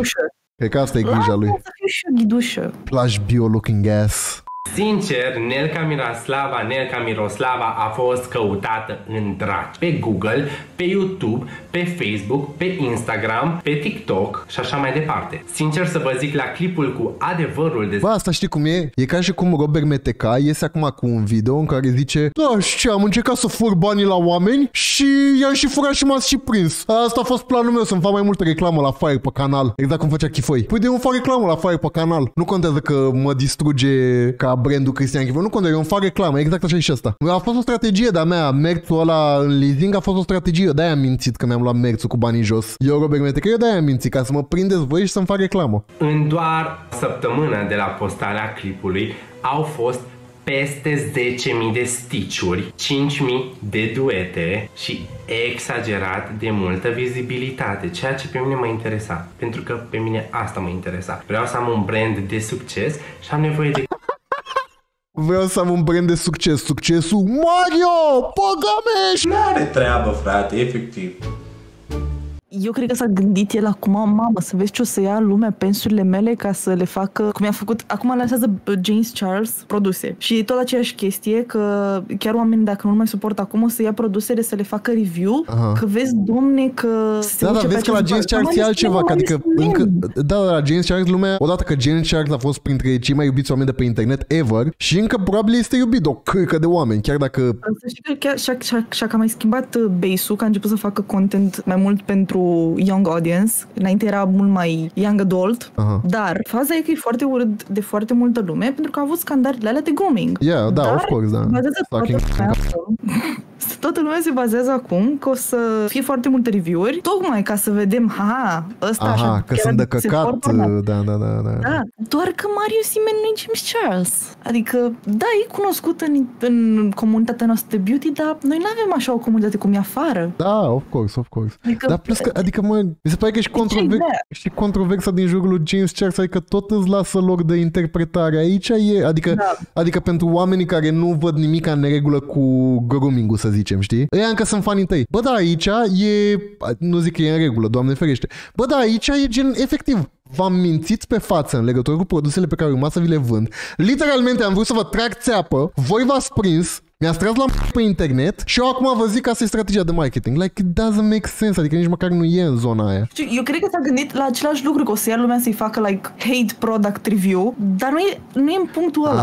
Cred că asta e grija lui. Lasă să fiu și eu ghidușă. Plush bio looking ass. Sincer, Nelca Miroslava a fost căutată în draci pe Google, pe YouTube, pe Facebook, pe Instagram, pe TikTok și așa mai departe. Sincer să vă zic, la clipul cu adevărul de... Bă, asta știi cum e? E ca și cum Robert Meteca iese acum cu un video în care zice: da, și ce, am încercat să fur banii la oameni și i-am și furat și m-ați și prins. Asta a fost planul meu, să-mi fac mai multă reclamă la Fire pe canal. Exact cum făcea Chifoi. Păi de eu îmi fac reclamă la Fire pe canal. Nu contează că mă distruge ca brandul Cristian Chifoi. Nu contează, eu îmi fac reclamă. Exact așa e și asta. A fost o strategie de-a mea. Merțul ăla în leasing a fost o strategie. De-aia am mințit că mi-am luat merțul cu banii jos. Eu, Robert Meteca, eu de-aia am mințit, ca să mă prindeți voi și să-mi fac reclamă. În doar săptămâna de la postarea clipului au fost peste 10.000 de stitch-uri, 5.000 de duete și exagerat de multă vizibilitate, ceea ce pe mine mă interesa, pentru că pe mine asta mă interesa. Vreau să am un brand de succes și am nevoie de... Vreau să am un brand de succes. Succesul Mario Păgameș! N-are treabă, frate, efectiv. Eu cred că s-a gândit el acum, mamă, să vezi ce o să ia lumea pensurile mele ca să le facă, cum i-a făcut, acum lansează James Charles produse. Și tot aceeași chestie, că chiar oamenii, dacă nu mai suportă acum, o să ia produsele să le facă review, că vezi, domne, că... Da, vezi că la James Charles e altceva, adică încă... Da, la James Charles lumea, odată că James Charles a fost printre cei mai iubiți oameni de pe internet ever și încă probabil este iubit o cârcă de oameni, chiar dacă... Să știi că chiar și-a mai schimbat base-ul, că a început să facă content mai mult pentru young audience, înainte era mult mai young adult, dar faza e că e foarte urât de foarte multă lume pentru că a avut scandalele alea de grooming. Yeah, da, of course, da. Toată lumea se bazează acum că o să fie foarte multe review-uri, tocmai ca să vedem, ăsta așa, că sunt de căcat, da. Doar că Mario Simen nu e James Charles. Adică, da, e cunoscut în comunitatea noastră de beauty, dar noi nu avem așa o comunitate cum e afară. Da, of course. Adică, dar plus că, mi se pare că și controversa din jurul lui James Charles, adică tot îți lasă loc de interpretare. Aici e, adică pentru oamenii care nu văd nimic în neregulă cu grooming-ul, să zicem, știi? Ăia încă sunt fanii tăi. Bă, da, aici e, nu zic că e în regulă, Doamne ferește. Bă, da, aici e gen, efectiv, v-am mințit pe față în legătură cu produsele pe care urma să vi le vând. Literalmente am vrut să vă trag țeapă, voi v-ați prins, mi-ați tras la pe internet și eu acum vă zic că asta e strategia de marketing. Like, it doesn't make sense, adică nici măcar nu e în zona aia. Eu cred că s-a gândit la același lucru, că o să ia lumea să-i facă, like, hate product review, dar nu e în punctul ăla.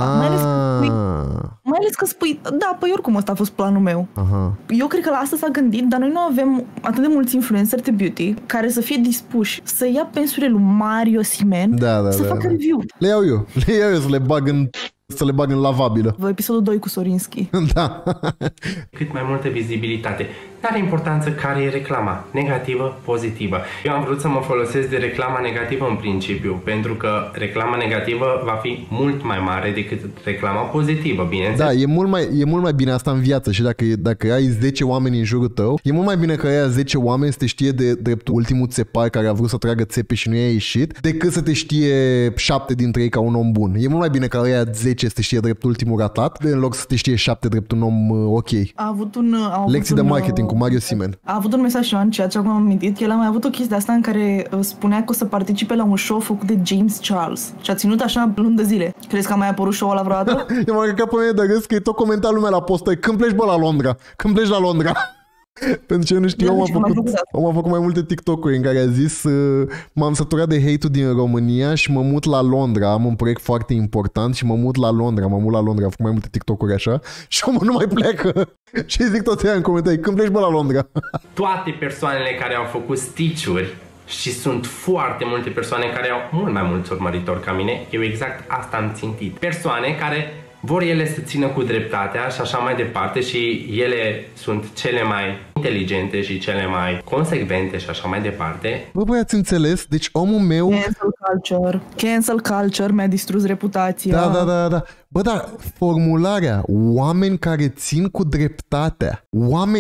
Mai ales că spui, da, păi oricum ăsta a fost planul meu. Eu cred că la asta s-a gândit, dar noi nu avem atât de mulți influenceri de beauty care să fie dispuși să ia pensurile lui Mario Simen să facă review. Le iau eu să le bag în lavabilă. Episodul 2 cu Sorinski. Da. Cât mai multă vizibilitate. N-are importanță care e reclama, negativă, pozitivă. Eu am vrut să mă folosesc de reclama negativă în principiu, pentru că reclama negativă va fi mult mai mare decât reclama pozitivă, bineînțeles. Da, e mult mai bine asta în viață și dacă ai 10 oameni în jurul tău, e mult mai bine că aia 10 oameni să te știe de dreptul ultimul țepar care a vrut să tragă țepe și nu i-a ieșit, decât să te știe 7 dintre ei ca un om bun. E mult mai bine că aia 10 să te știe dreptul ultimul ratat, în loc să te știe 7 drept un om ok. Lecții de marketing cu Mario Simen. A avut un mesaj și eu în chat și acum am amintit că el a mai avut o chestie de asta în care spunea că o să participe la un show făcut de James Charles și a ținut așa luni de zile. Crezi că a mai apărut show-ul ăla vreodată? Eu m-am căcat pe mine de râs că e tot comenta lumea la postă. Când pleci, bă, la Londra? Când pleci la Londra? Pentru ce nu știu, am făcut mai multe TikTok-uri în care a zis m-am săturat de hate-ul din România și mă mut la Londra, am un proiect foarte important și mă mut la Londra, am făcut mai multe TikTok-uri așa și omul nu mai plecă. Și zic tot ea în comentarii, când pleci, bă, la Londra? Toate persoanele care au făcut stitch-uri, și sunt foarte multe persoane care au mult mai mulți urmăritori ca mine, eu exact asta am țintit. Persoane care vor ele să țină cu dreptatea și așa mai departe și ele sunt cele mai inteligente și cele mai consecvente și așa mai departe. Bă, băi, ați înțeles? Deci omul meu... Cancel culture mi-a distrus reputația. Da. Bă, da, formularea oameni care țin cu dreptatea.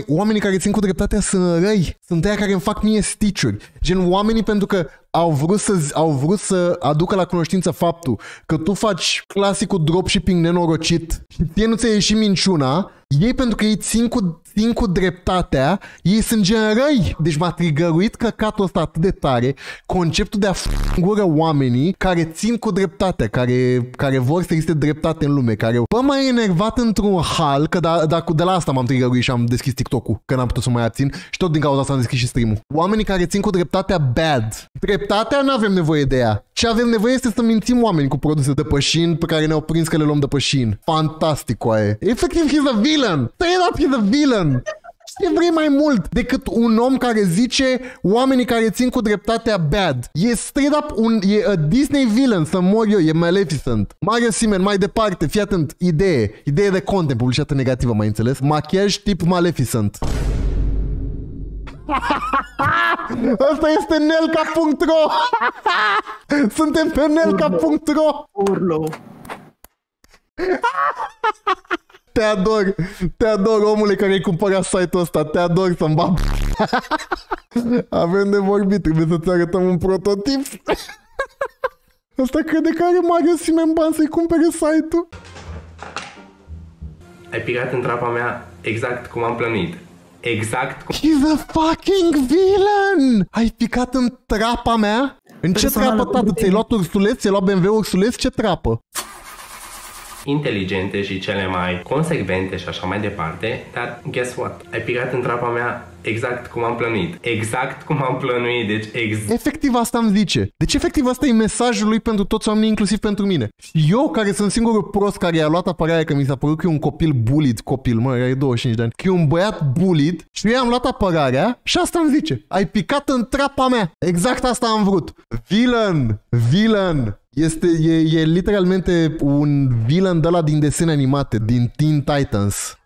Oamenii care țin cu dreptatea sunt răi. Sunt aia care îmi fac mie stitch-uri. Gen oamenii pentru că au vrut să aducă la cunoștință faptul că tu faci clasicul dropshipping nenorocit și ție nu ți-a ieșit minciuna. Ei, pentru că ei țin cu dreptatea, ei sunt gen răi. Deci m-a trigăruit căcatul ăsta atât de tare, conceptul de a f***gură oamenii care țin cu dreptatea, care vor să existe dreptate în lume, care bă, m-a enervat într-un hal, că de la asta m-am trigăruit și am deschis TikTok-ul, că n-am putut să mai abțin și tot din cauza asta am deschis și stream-ul. Oamenii care țin cu dreptatea bad. Dreptatea n-avem nevoie de ea. Ce avem nevoie este să mințim oameni cu produse de pe Shein pe care ne-au prins că le luăm de pe Shein. Fantastic, coaie. Efectiv, he's a villain. Straight up, he's a villain. Ce vrei mai mult decât un om care zice oamenii care țin cu dreptatea bad. E straight up e a Disney villain, să mor eu, e Maleficent. Mario Simen, mai departe, fii atent, idee de content, publicitate negativă, mai înțeles? Machiaj tip Maleficent. Asta este nelca.ro. Suntem pe nelca.ro. Urlo. Te ador, omule care ai cumpărat site-ul ăsta. Te ador să-mi bag. Avem de vorbit, trebuie să-ți arătăm un prototip. Asta crede că are Mario Simen bani să-i cumpere site-ul. Ai picat în trapa mea exact cum am plănuit. Exact cum... He's a fucking villain! Ai picat în trapa mea? În ce trapă, tată? Ți-ai luat ursuleț? Ți-ai luat BMW ursuleț? Ce trapă? inteligente și cele mai consecvente și așa mai departe, dar guess what? Ai picat în trapa mea exact cum am plănuit. Exact cum am plănuit, deci Efectiv asta îmi zice. Deci efectiv asta e mesajul lui pentru toți oamenii, inclusiv pentru mine. Eu, care sunt singurul prost care i-a luat apărarea, că mi s-a părut că e un copil bullied, are 25 de ani, că e un băiat bullied și eu i-am luat apărarea și asta îmi zice. Ai picat în trapa mea. Exact asta am vrut. Villain. E literalmente un villain de ăla din desene animate, din Teen Titans.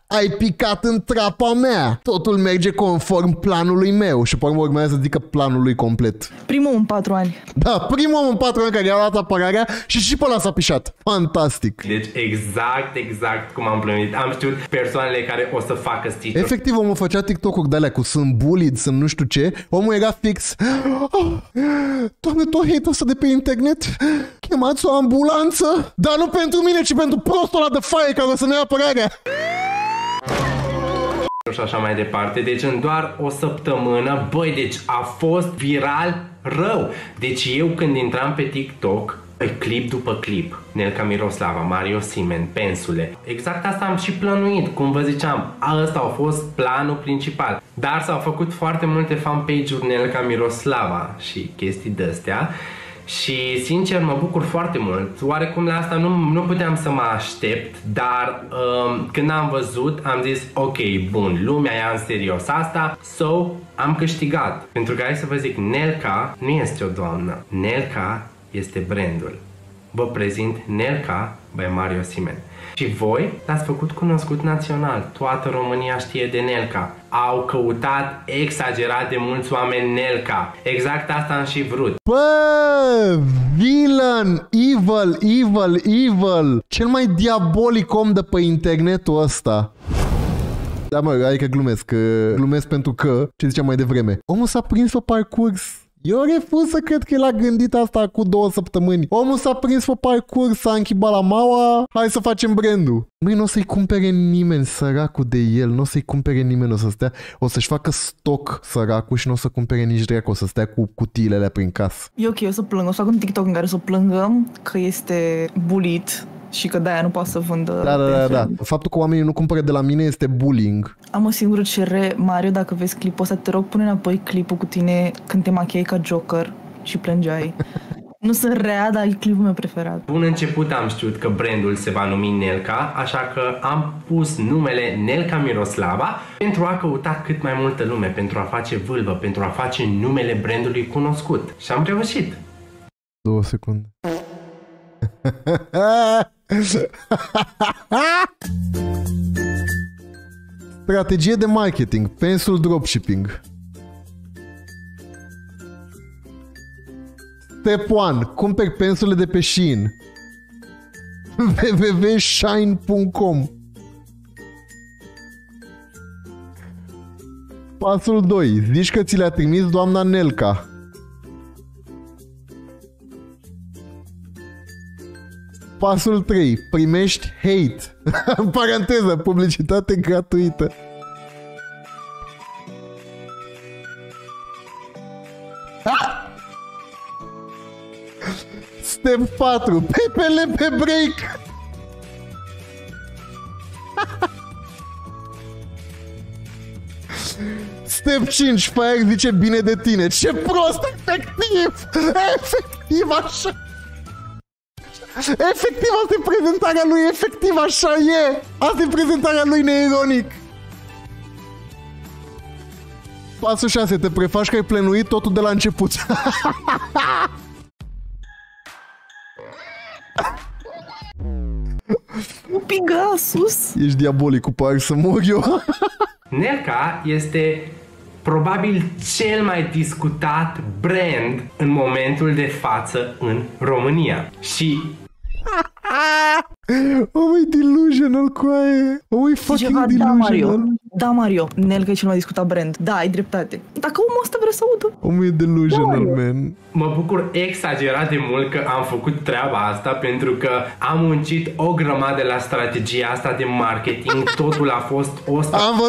Ai picat în trapa mea. Totul merge conform planului meu. Și pe urmă urmează să zică planul lui complet. Primul în 4 ani. Da, primul om în 4 ani care i-a luat apărarea și pe ăla s-a pișat. Fantastic. Deci exact cum am plănuit. Am știut persoanele care o să facă stitch-uri. Efectiv, omul făcea TikTok-uri de alea cu sunt bullied, sunt nu știu ce. Omul era fix. Doamne, tot hate ăsta de pe internet. Chemați o ambulanță. Dar nu pentru mine, ci pentru prostul ăla de faie care o să ne ia apărarea. Și așa mai departe. Deci în doar o săptămână, băi, deci a fost viral rău. Deci eu când intram pe TikTok, clip după clip, Nelca Miroslava, Mario Simen, Pensule. Exact asta am și plănuit, cum vă ziceam. Ăsta a fost planul principal. Dar s-au făcut foarte multe fanpage-uri Nelca Miroslava și chestii de-astea. Și sincer mă bucur foarte mult. Oarecum la asta nu puteam să mă aștept, dar când am văzut am zis ok, bun, lumea ia în serios asta, so am câștigat. Pentru că hai să vă zic, Nelca nu este o doamnă, Nelca este brandul. Vă prezint Nelca by Mario Simen. Și voi l-ați făcut cunoscut național. Toată România știe de Nelca. Au căutat exagerat de mulți oameni Nelca. Exact asta am și vrut. Bă, villain, evil. Cel mai diabolic om de pe internetul ăsta. Da, mă, adică glumesc pentru că, ce ziceam mai devreme, omul s-a prins pe parcurs. Eu refuz să cred că el a gândit asta cu 2 săptămâni. Omul s-a prins pe parcurs, s-a închibat la maua, hai să facem brandul. Măi, nu o să-i cumpere nimeni, săracul de el, nu o să-i cumpere nimeni, o să-și facă stoc săracul și nu o să cumpere nici dracu, o să stea cu cutiile alea prin casă. E ok, o să plâng, o să fac un TikTok în care să plângăm că este bullied și că de-aia nu poate să vândă. Da. Faptul că oamenii nu cumpără de la mine este bullying. Am o singură cerere, Mario, dacă vezi clipul ăsta, te rog, pune înapoi clipul cu tine când te machiai ca Joker și plângeai. Nu sunt rea, dar e clipul meu preferat. Bun început am știut că brandul se va numi Nelca, așa că am pus numele Nelca Miroslava pentru a căuta cât mai multă lume, pentru a face vâlvă, pentru a face numele brandului cunoscut. Și am reușit. 2 secunde. Strategie de marketing, pensul dropshipping. Step 1. Cumperi pensurile de pe Shein. www.shine.com. Pasul 2. Zici că ți le-a trimis doamna Nelca. Pasul 3. Primești hate. În paranteză, publicitate gratuită. Step 4. Pepele pe break. Step 5. Fire zice bine de tine. Ce prost, efectiv. Efectiv așa. Efectiv, asta e prezentarea lui, efectiv așa e. Asta e prezentarea lui neironic. Pasul 6. Te prefaci că ai plănuit totul de la început. Un pic sus. Ești diabolic, cu par să mor eu. Nelca este probabil cel mai discutat brand în momentul de față în România. Și e delusional cu aia. E fucking delusional. Da, Mario, Nelca e cel mai discutat brand. Da, ai dreptate. Dacă omul ăsta vrea să audă. Omul e delusional, man. Mă bucur exagerat de mult că am făcut treaba asta, pentru că am muncit o grămadă la strategia asta de marketing. Totul a fost Am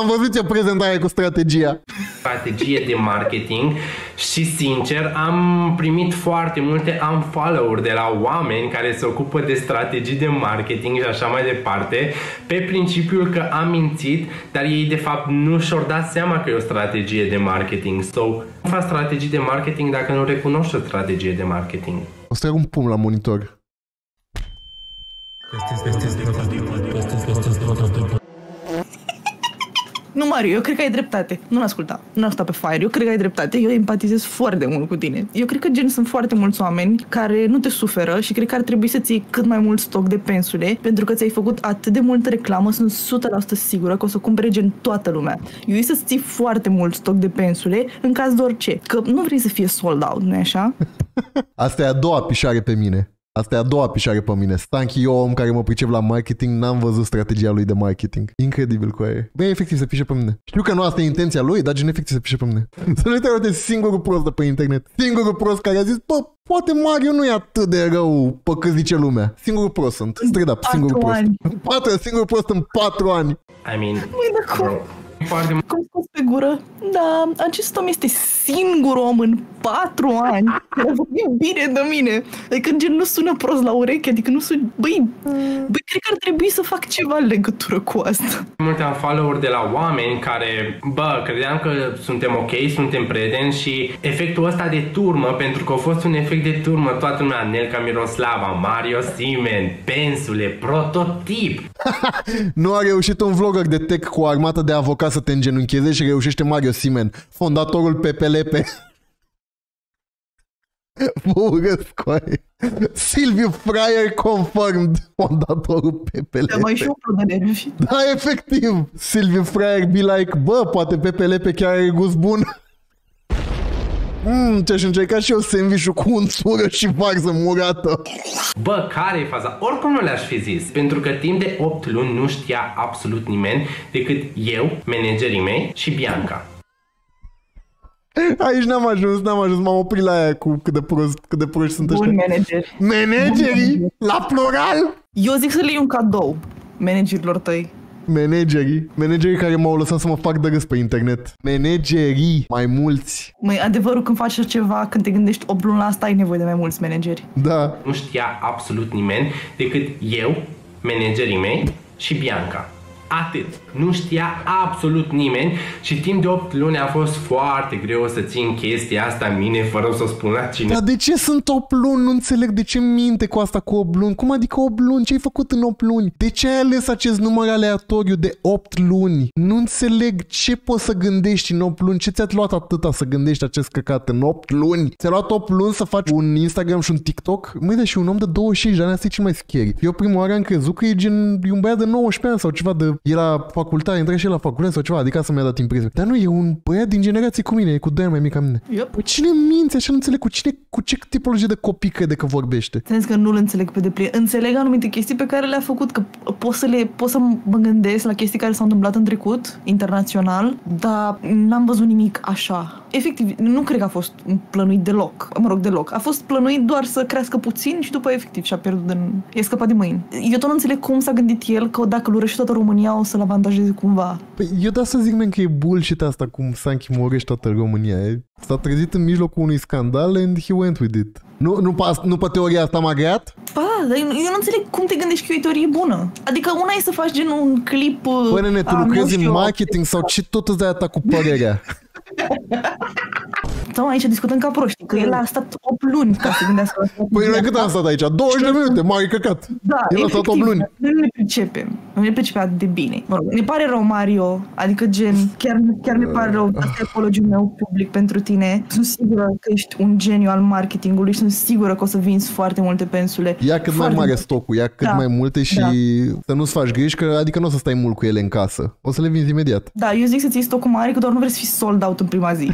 văzut eu prezentarea cu strategia. strategie de marketing și sincer am primit foarte multe unfollow-uri de la oameni care se ocupă de strategii de marketing și așa mai departe, pe principiul că am mințit, dar ei de fapt nu și-au dat seama că e o strategie de marketing. Nu faci strategii de marketing dacă nu recunoști o strategie de marketing. O să trag un pumn la monitor. Nu, Mariu, eu cred că ai dreptate. Nu asculta pe Fire. Eu cred că ai dreptate. Eu empatizez foarte mult cu tine. Eu cred că sunt foarte mulți oameni care nu te suferă și cred că ar trebui să-ți iei cât mai mult stoc de pensule, pentru că ți-ai făcut atât de multă reclamă, sunt 100% sigură că o să cumpere toată lumea. Eu îi să-ți ții foarte mult stoc de pensule în caz de orice. Că nu vrei să fie sold out, nu-i așa? Asta e a doua pișare pe mine. Asta e a doua pișare pe mine. Stanchi, eu, om care mă pricep la marketing, n-am văzut strategia lui de marketing. Incredibil cu aia. Băi, efectiv să pișe pe mine. Știu că nu asta e intenția lui, dar efectiv să pișe pe mine. Să nu uite, singurul prost de pe internet. Singurul prost care a zis, bă, poate Mario nu e atât de rău pe cât zice lumea. Singurul prost sunt. Straight up, singurul prost. Singurul prost în 4 ani. I mean, Cum scos pe gură? Da, acest om este singurul om în 4 ani care a vorbit bine de mine. Adică nu sună prost la ureche, adică nu sună... Băi, cred că ar trebui să fac ceva în legătură cu asta. Multe am follow-uri de la oameni care, credeam că suntem ok, suntem prieteni și efectul ăsta de turmă, pentru că a fost un efect de turmă, toată lumea, Nelca Miroslava, Mario Simen, pensule, prototip. Nu a reușit un vlogger de tech cu o armată de avocați să te îngenuncheze și reușește Mario Simen, fondatorul PPLP. Vă urăsc, coaie. Silviu Fraier confirmed, fondatorul PPLP. Da, mai și o de nervi. Da, efectiv. Silviu Fraier be like, bă, poate PPLP chiar are gust bun. Ce-aș încerca și eu sandwich-ul cu unțură și varză murată. Bă, care e faza? Oricum nu le-aș fi zis, pentru că timp de 8 luni nu știa absolut nimeni decât eu, managerii mei și Bianca. Aici n-am ajuns, m-am oprit la aia cu cât de proști sunt ăștia. Bun manageri. Managerii? La plural? Eu zic să le iei un cadou managerilor tăi. Managerii care m-au lăsat să mă fac de râs pe internet. Managerii, mai mulți. Măi, adevărul, când faci ceva, când te gândești 8 luni la asta, ai nevoie de mai mulți manageri. Da. Nu știa absolut nimeni decât eu, managerii mei și Bianca. Atât. Nu știa absolut nimeni și timp de 8 luni a fost foarte greu să țin chestia asta în mine fără să o spun la cine. Dar de ce sunt 8 luni? Nu înțeleg de ce minte cu asta cu 8 luni. Cum adică 8 luni? Ce ai făcut în 8 luni? De ce ai ales acest număr aleatoriu de 8 luni? Nu înțeleg ce poți să gândești în 8 luni. Ce ți-a luat atâta să gândești acest căcat în 8 luni? Ți-a luat 8 luni să faci un Instagram și un TikTok? Măi, dar și un om de 25 de ani, asta e cel mai scary. Eu prima oară am crezut că e un băiat de 19 ani sau ceva de... E la facultate, intră și la facultate sau ceva, adică să mi-a dat impresia. Dar nu, e un băiat din generație cu mine, e cu 2 ani mai mic ca mine. Yep. Păi cine minți așa, nu înțeleg cu ce tipologie de copii crede că vorbește? Înțeles că nu-l înțeleg pe deplin. Înțeleg anumite chestii pe care le-a făcut, că pot să mă gândesc la chestii care s-au întâmplat în trecut, internațional, dar n-am văzut nimic așa. Efectiv, nu cred că a fost plănuit deloc. Mă rog, deloc. A fost plănuit doar să crească puțin și după efectiv și-a pierdut e scăpat de mâini. Eu tot nu înțeleg cum s-a gândit el că dacă îl urăște toată România o să-l avantajeze cumva. Păi eu da să zic, men, că e bullshit asta cum Sanchi mă urăște toată România. S-a trezit în mijlocul unui scandal and he went with it. Nu pe teoria asta m-a agreat? Da, dar eu nu înțeleg cum te gândești că e o teorie bună. Adică una e să faci gen un clip... Păi nene, tu lucrezi în marketing sau ce tot îți dai ta cu părerea? Sau aici discutăm ca proști, că el a stat 8 luni ca să gândească. Păi noi cât am stat aici? 20 de minute, mare căcat. Da, el a stat 8 luni. Nu ne pricepem. Nu ne pricepem atât de bine. Mă rog, ne pare rău, Mario, adică gen, chiar ne pare rău, asta e apologiul meu public pentru tine. Sunt sigură că ești un geniu al marketingului și sunt sigură că o să vinzi foarte multe pensule. Ia cât mai mare stocul, ia cât mai multe și să nu-ți faci griji, că adică nu o să stai mult cu ele în casă. O să le vinzi imediat. Da, eu zic să ții stocul mare, că doar nu vrei să fii sold out în prima zi.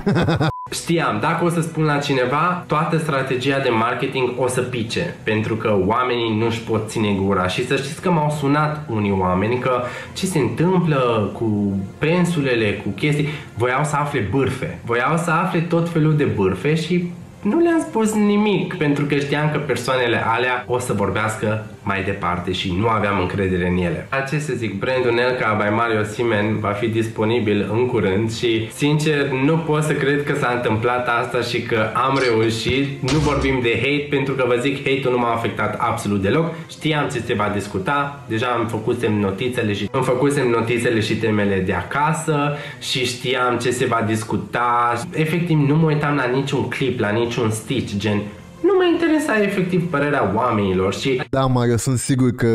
Știam, dacă o să spun la cineva, toată strategia de marketing o să pice, pentru că oamenii nu-și pot ține gura. Și să știți că m-au sunat unii oameni că ce se întâmplă cu pensulele, cu chestii, voiau să afle bârfe, voiau să afle tot felul de bârfe și nu le-am spus nimic, pentru că știam că persoanele alea o să vorbească mai departe și nu aveam încredere în ele. Ce să zic, brandul Nelca by Mario Simen va fi disponibil în curând și sincer nu pot să cred că s-a întâmplat asta și că am reușit. Nu vorbim de hate pentru că vă zic, hate-ul nu m-a afectat absolut deloc. Știam ce se va discuta, deja îmi făcusem notițele și temele de acasă și știam ce se va discuta. Efectiv nu mă uitam la niciun clip, la niciun stitch, gen nu mă interesa efectiv părerea oamenilor și... Da, Mario, sunt sigur că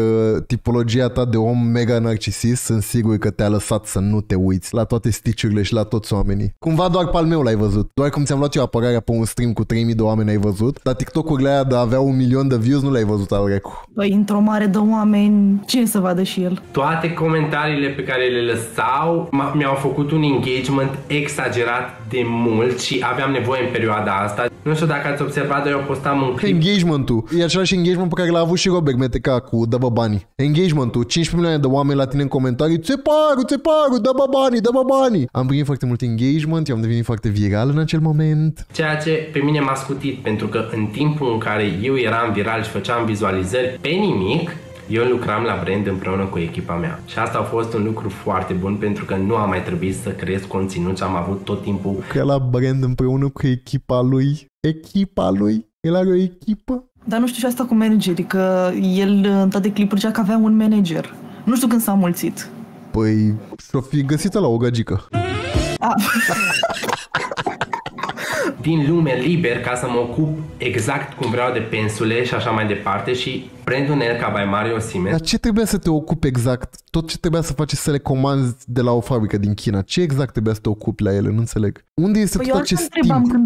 tipologia ta de om mega narcisist, sunt sigur că te-a lăsat să nu te uiți la toate stitch-urile și la toți oamenii. Cumva doar pe al meu l-ai văzut. Doar cum ți-am luat eu apărarea pe un stream cu 3000 de oameni ai văzut, dar TikTok-urile aia de avea 1.000.000 de views nu le-ai văzut al recu. Păi, într-o mare de oameni, cine să vadă și el? Toate comentariile pe care le lăsau mi-au făcut un engagement exagerat de mult și aveam nevoie în perioada asta. Nu știu dacă ați observat, dar eu postam un clip. Engagement-ul. E același engagement pe care l-a avut și Robert Meteca cu dă-bă banii. Engagement-ul. 15 milioane de oameni la tine în comentarii. Ți-e paru, dă-bă banii. Am primit foarte mult engagement, eu am devenit foarte viral în acel moment. Ceea ce pe mine m-a scutit, pentru că în timpul în care eu eram viral și făceam vizualizări pe nimic, eu lucram la brand împreună cu echipa mea. Și asta a fost un lucru foarte bun pentru că nu a mai trebuit să creez conținut și am avut tot timpul... Că la brand împreună cu echipa lui. El are o echipă? Dar nu știu și asta cu manageri, că el în toate clipuri zicea că avea un manager. Nu știu când s-a mulțit. Păi, s-o fi găsită la o gagică. Din lume liber ca să mă ocup exact cum vreau de pensule și așa mai departe și brandul Nelca by Mario Simen. Dar ce trebuia să te ocupi exact? Tot ce trebuia să faci să le comanzi de la o fabrică din China. Ce exact trebuia să te ocupi la ele? Nu înțeleg. Unde este tot acest timp? Eu întrebam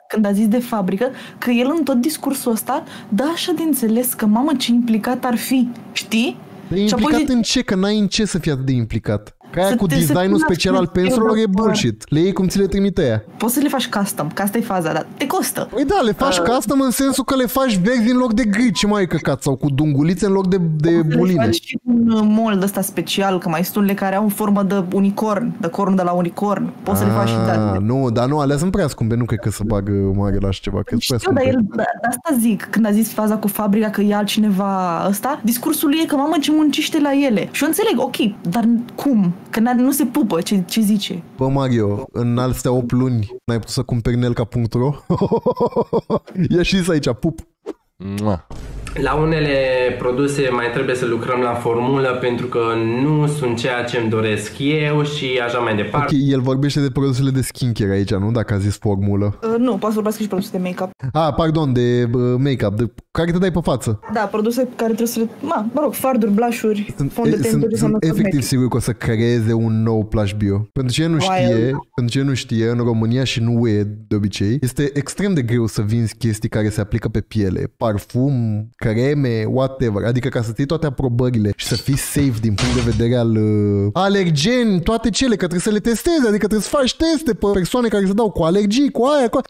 când a zis de fabrică, că el în tot discursul ăsta dă așa de înțeles că mamă ce implicat ar fi, știi? E implicat în ce? Că n-ai în ce să fii atât de implicat. Că aia cu designul special al pensulelor e bullshit. Le iei cum ți le trimite aia. Poți să le faci custom, că asta e faza, dar te costă. Păi da, le faci custom în sensul că le faci verzi în loc de gri, ce mai căcat, sau cu dungulițe în loc de buline. Le faci și un mold ăsta special, că mai sunt unele care au în formă de unicorn, de corn de la unicorn. Poți să le faci și de nu, dar nu, alea sunt prea scumpe, nu cred că să bagă mare la așa ceva, că știu, dar asta zic, când a zis faza cu fabrica că e altcineva ăsta, discursul lui e că mamă ce muncește la ele. Și eu înțeleg, ok, dar cum? Că nu se pupă, ce zice? Bă, Mario, în astea 8 luni n-ai putut să cumperi nelca.ro? Ia și aici, pup! La unele produse mai trebuie să lucrăm la formulă pentru că nu sunt ceea ce îmi doresc eu și așa mai departe. Ok, el vorbește de produsele de skincare aici, nu? Dacă a zis formulă. Nu, poți să vorbească și produse de make-up. Pardon, de make-up, de care te dai pe față. Da, produse care trebuie să le... Mă rog, farduri, blush-uri, fond de teint. Sunt efectiv sigur că o să creeze un nou Plush Bio. Pentru ce nu știe, în România și nu e de obicei, este extrem de greu să vinzi chestii care se aplică pe piele. Parfum, creme, whatever. Adică ca să ții toate aprobările și să fii safe din punct de vedere al alergeni, toate cele, că trebuie să le testezi, adică trebuie să faci teste pe persoane care se dau cu alergii, cu aia, cu aia.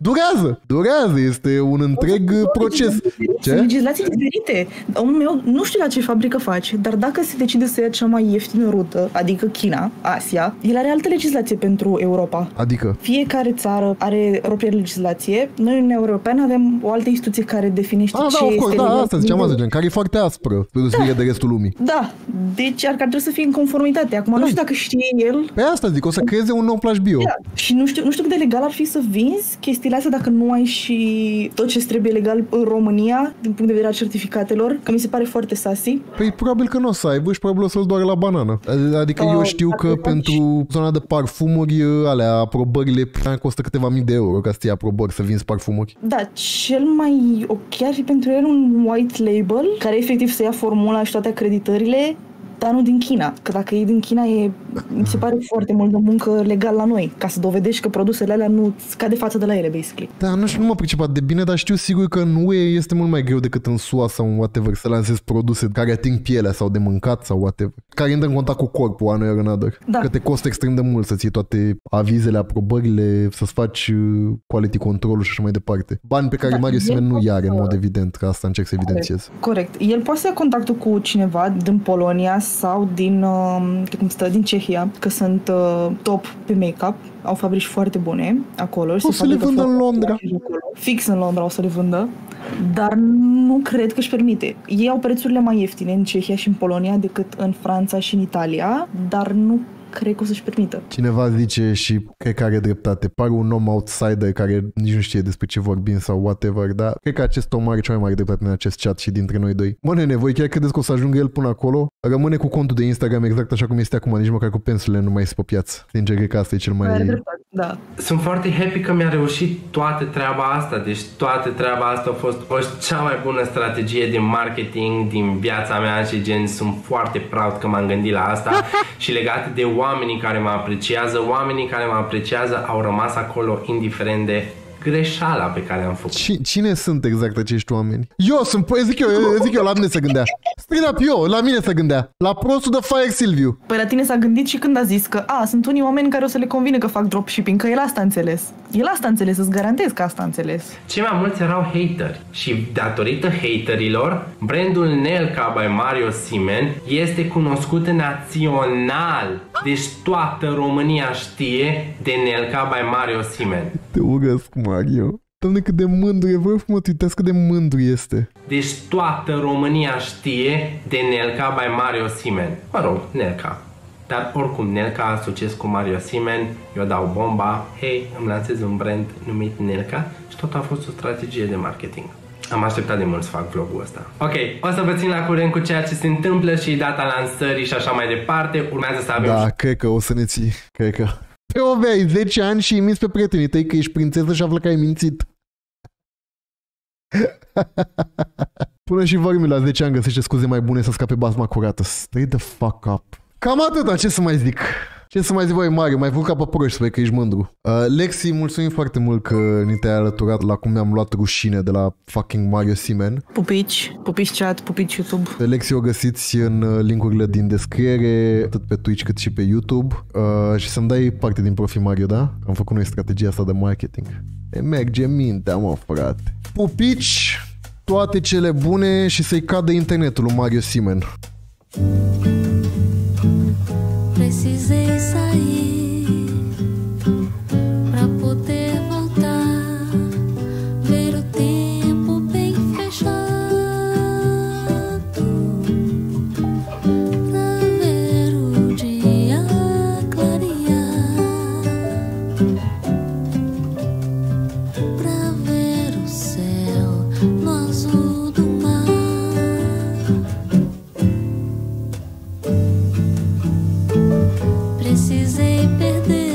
Durează, este un întreg proces. Sunt legislații diferite. Omul meu, nu știu la ce fabrică face, dar dacă se decide să ia cea mai ieftină rută, adică China, Asia, el are altă legislație pentru Europa. Adică? Fiecare țară are propria legislație. Noi în Uniunea Europeană avem o altă instituție care definește ce este asta ziceam, care e foarte aspră, pe deosebire de restul lumii. Da, deci ar trebui să fie în conformitate. Acum nu știu dacă știe el. Pe asta zic, o să creeze un nou Plush Bio. Da. Și nu știu cât de legal ar fi să vinzi chestiile astea dacă nu ai și tot ce trebuie legal în România, din punct de vedere al certificatelor, că mi se pare foarte sassy. Păi probabil că nu o să aibă și probabil o să-l doare la banană. Adică eu știu că pentru zona de parfumuri, alea, aprobările costă câteva mii de euro ca să ții aprobări, să vinzi parfumuri. Da, cel mai ok ar fi pentru el un white label, care efectiv să ia formula și toate acreditările, dar nu din China. Că dacă e din China, mi se pare foarte mult de muncă legal la noi, ca să dovedești că produsele alea nu scade față de la ele, basically. Da, nu știu, nu mă pricep de bine, dar știu sigur că în UE este mult mai greu decât în SUA sau în whatever să lansezi produse care ating pielea sau de mâncat sau whatever, care intră în contact cu corpul, one or another. Da. Că te costă extrem de mult să ții toate avizele, aprobările, să-ți faci quality control și așa mai departe. Bani pe care Mario Simen nu i-are, în mod evident, că asta încerc să evidențiez. Corect. El poate să ia contactul cu cineva din Polonia sau din Cehia, că sunt top pe make-up, au fabrici foarte bune acolo. O să le vândă în Londra. Fix în Londra o să le vândă. Dar nu cred că își permite. Ei au prețurile mai ieftine în Cehia și în Polonia decât în Franța și în Italia, dar nu cred că o să-și permită. Cineva zice și cred că are dreptate. Pare un om outsider care nici nu știe despre ce vorbim sau whatever, dar cred că acest om are cea mai mare dreptate în acest chat și dintre noi doi. Mă, nene, voi chiar credeți că o să ajungă el până acolo? Rămâne cu contul de Instagram exact așa cum este acum, nici măcar cu pensulele nu mai este pe piață. Sincer, cred că asta e cel mai... Are dreptate, da. Sunt foarte happy că mi-a reușit toată treaba asta. Deci toată treaba asta a fost cea mai bună strategie de marketing din viața mea și gen sunt foarte proud că m-am gândit la asta și legat de oamenii care mă apreciază au rămas acolo indiferent de greșeala pe care am făcut. Cine sunt exact acești oameni? Eu sunt, zic eu, la mine se gândea. Straight up eu, la mine se gândea. La prostul de Fire Silviu. Păi la tine s-a gândit și când a zis că sunt unii oameni care o să le convine că fac dropshipping, că el asta a înțeles. El asta a înțeles, îți garantez că asta a înțeles. Cei mai mulți erau hateri și datorită haterilor, brandul Nelka by Mario Simen este cunoscut național. Deci toată România știe de Nelka by Mario Simen. Te urăsc, Mario. Doamne, cât de mândru e, vă rog mă, uitați cât de mândru este. Deci toată România știe de Nelka by Mario Simen. Mă rog, Nelka. Dar oricum, Nelka asociez cu Mario Simen, eu dau bomba, hei, îmi lansez un brand numit Nelka și tot a fost o strategie de marketing. Am așteptat de mult să fac vlogul ăsta. Ok, o să vă țin la curent cu ceea ce se întâmplă și data lansării și așa mai departe. Urmează să avem... Da, cred că o să ne ții, cred că... Pe o ai 10 ani și îi minți pe prietenii tăi că ești prințesă și află că ai mințit. Până și Vărmi la 10 ani găsește scuze mai bune să scape basma curată. Stay the fuck up. Cam atâta, ce să mai zic? Ce să mai zic, voi, Mario, mai făcut ca pe proști, sper că ești mândru. Lexi, mulțumim foarte mult că ni te-ai alăturat la cum mi-am luat rușine de la fucking Mario Simen. Pupici chat, pupici YouTube. Pe Lexi o găsiți în linkurile din descriere, atât pe Twitch cât și pe YouTube. Și să-mi dai parte din profil, Mario, da? Am făcut noi strategia asta de marketing. E merge mintea, mă, frate. Pupici, toate cele bune și să-i cadă internetul lui Mario Simen. Precisei sair pra poder voltar, ver o tempo bem fechado, pra ver o dia clarear, pra ver o céu no azul do mar. Precisei perder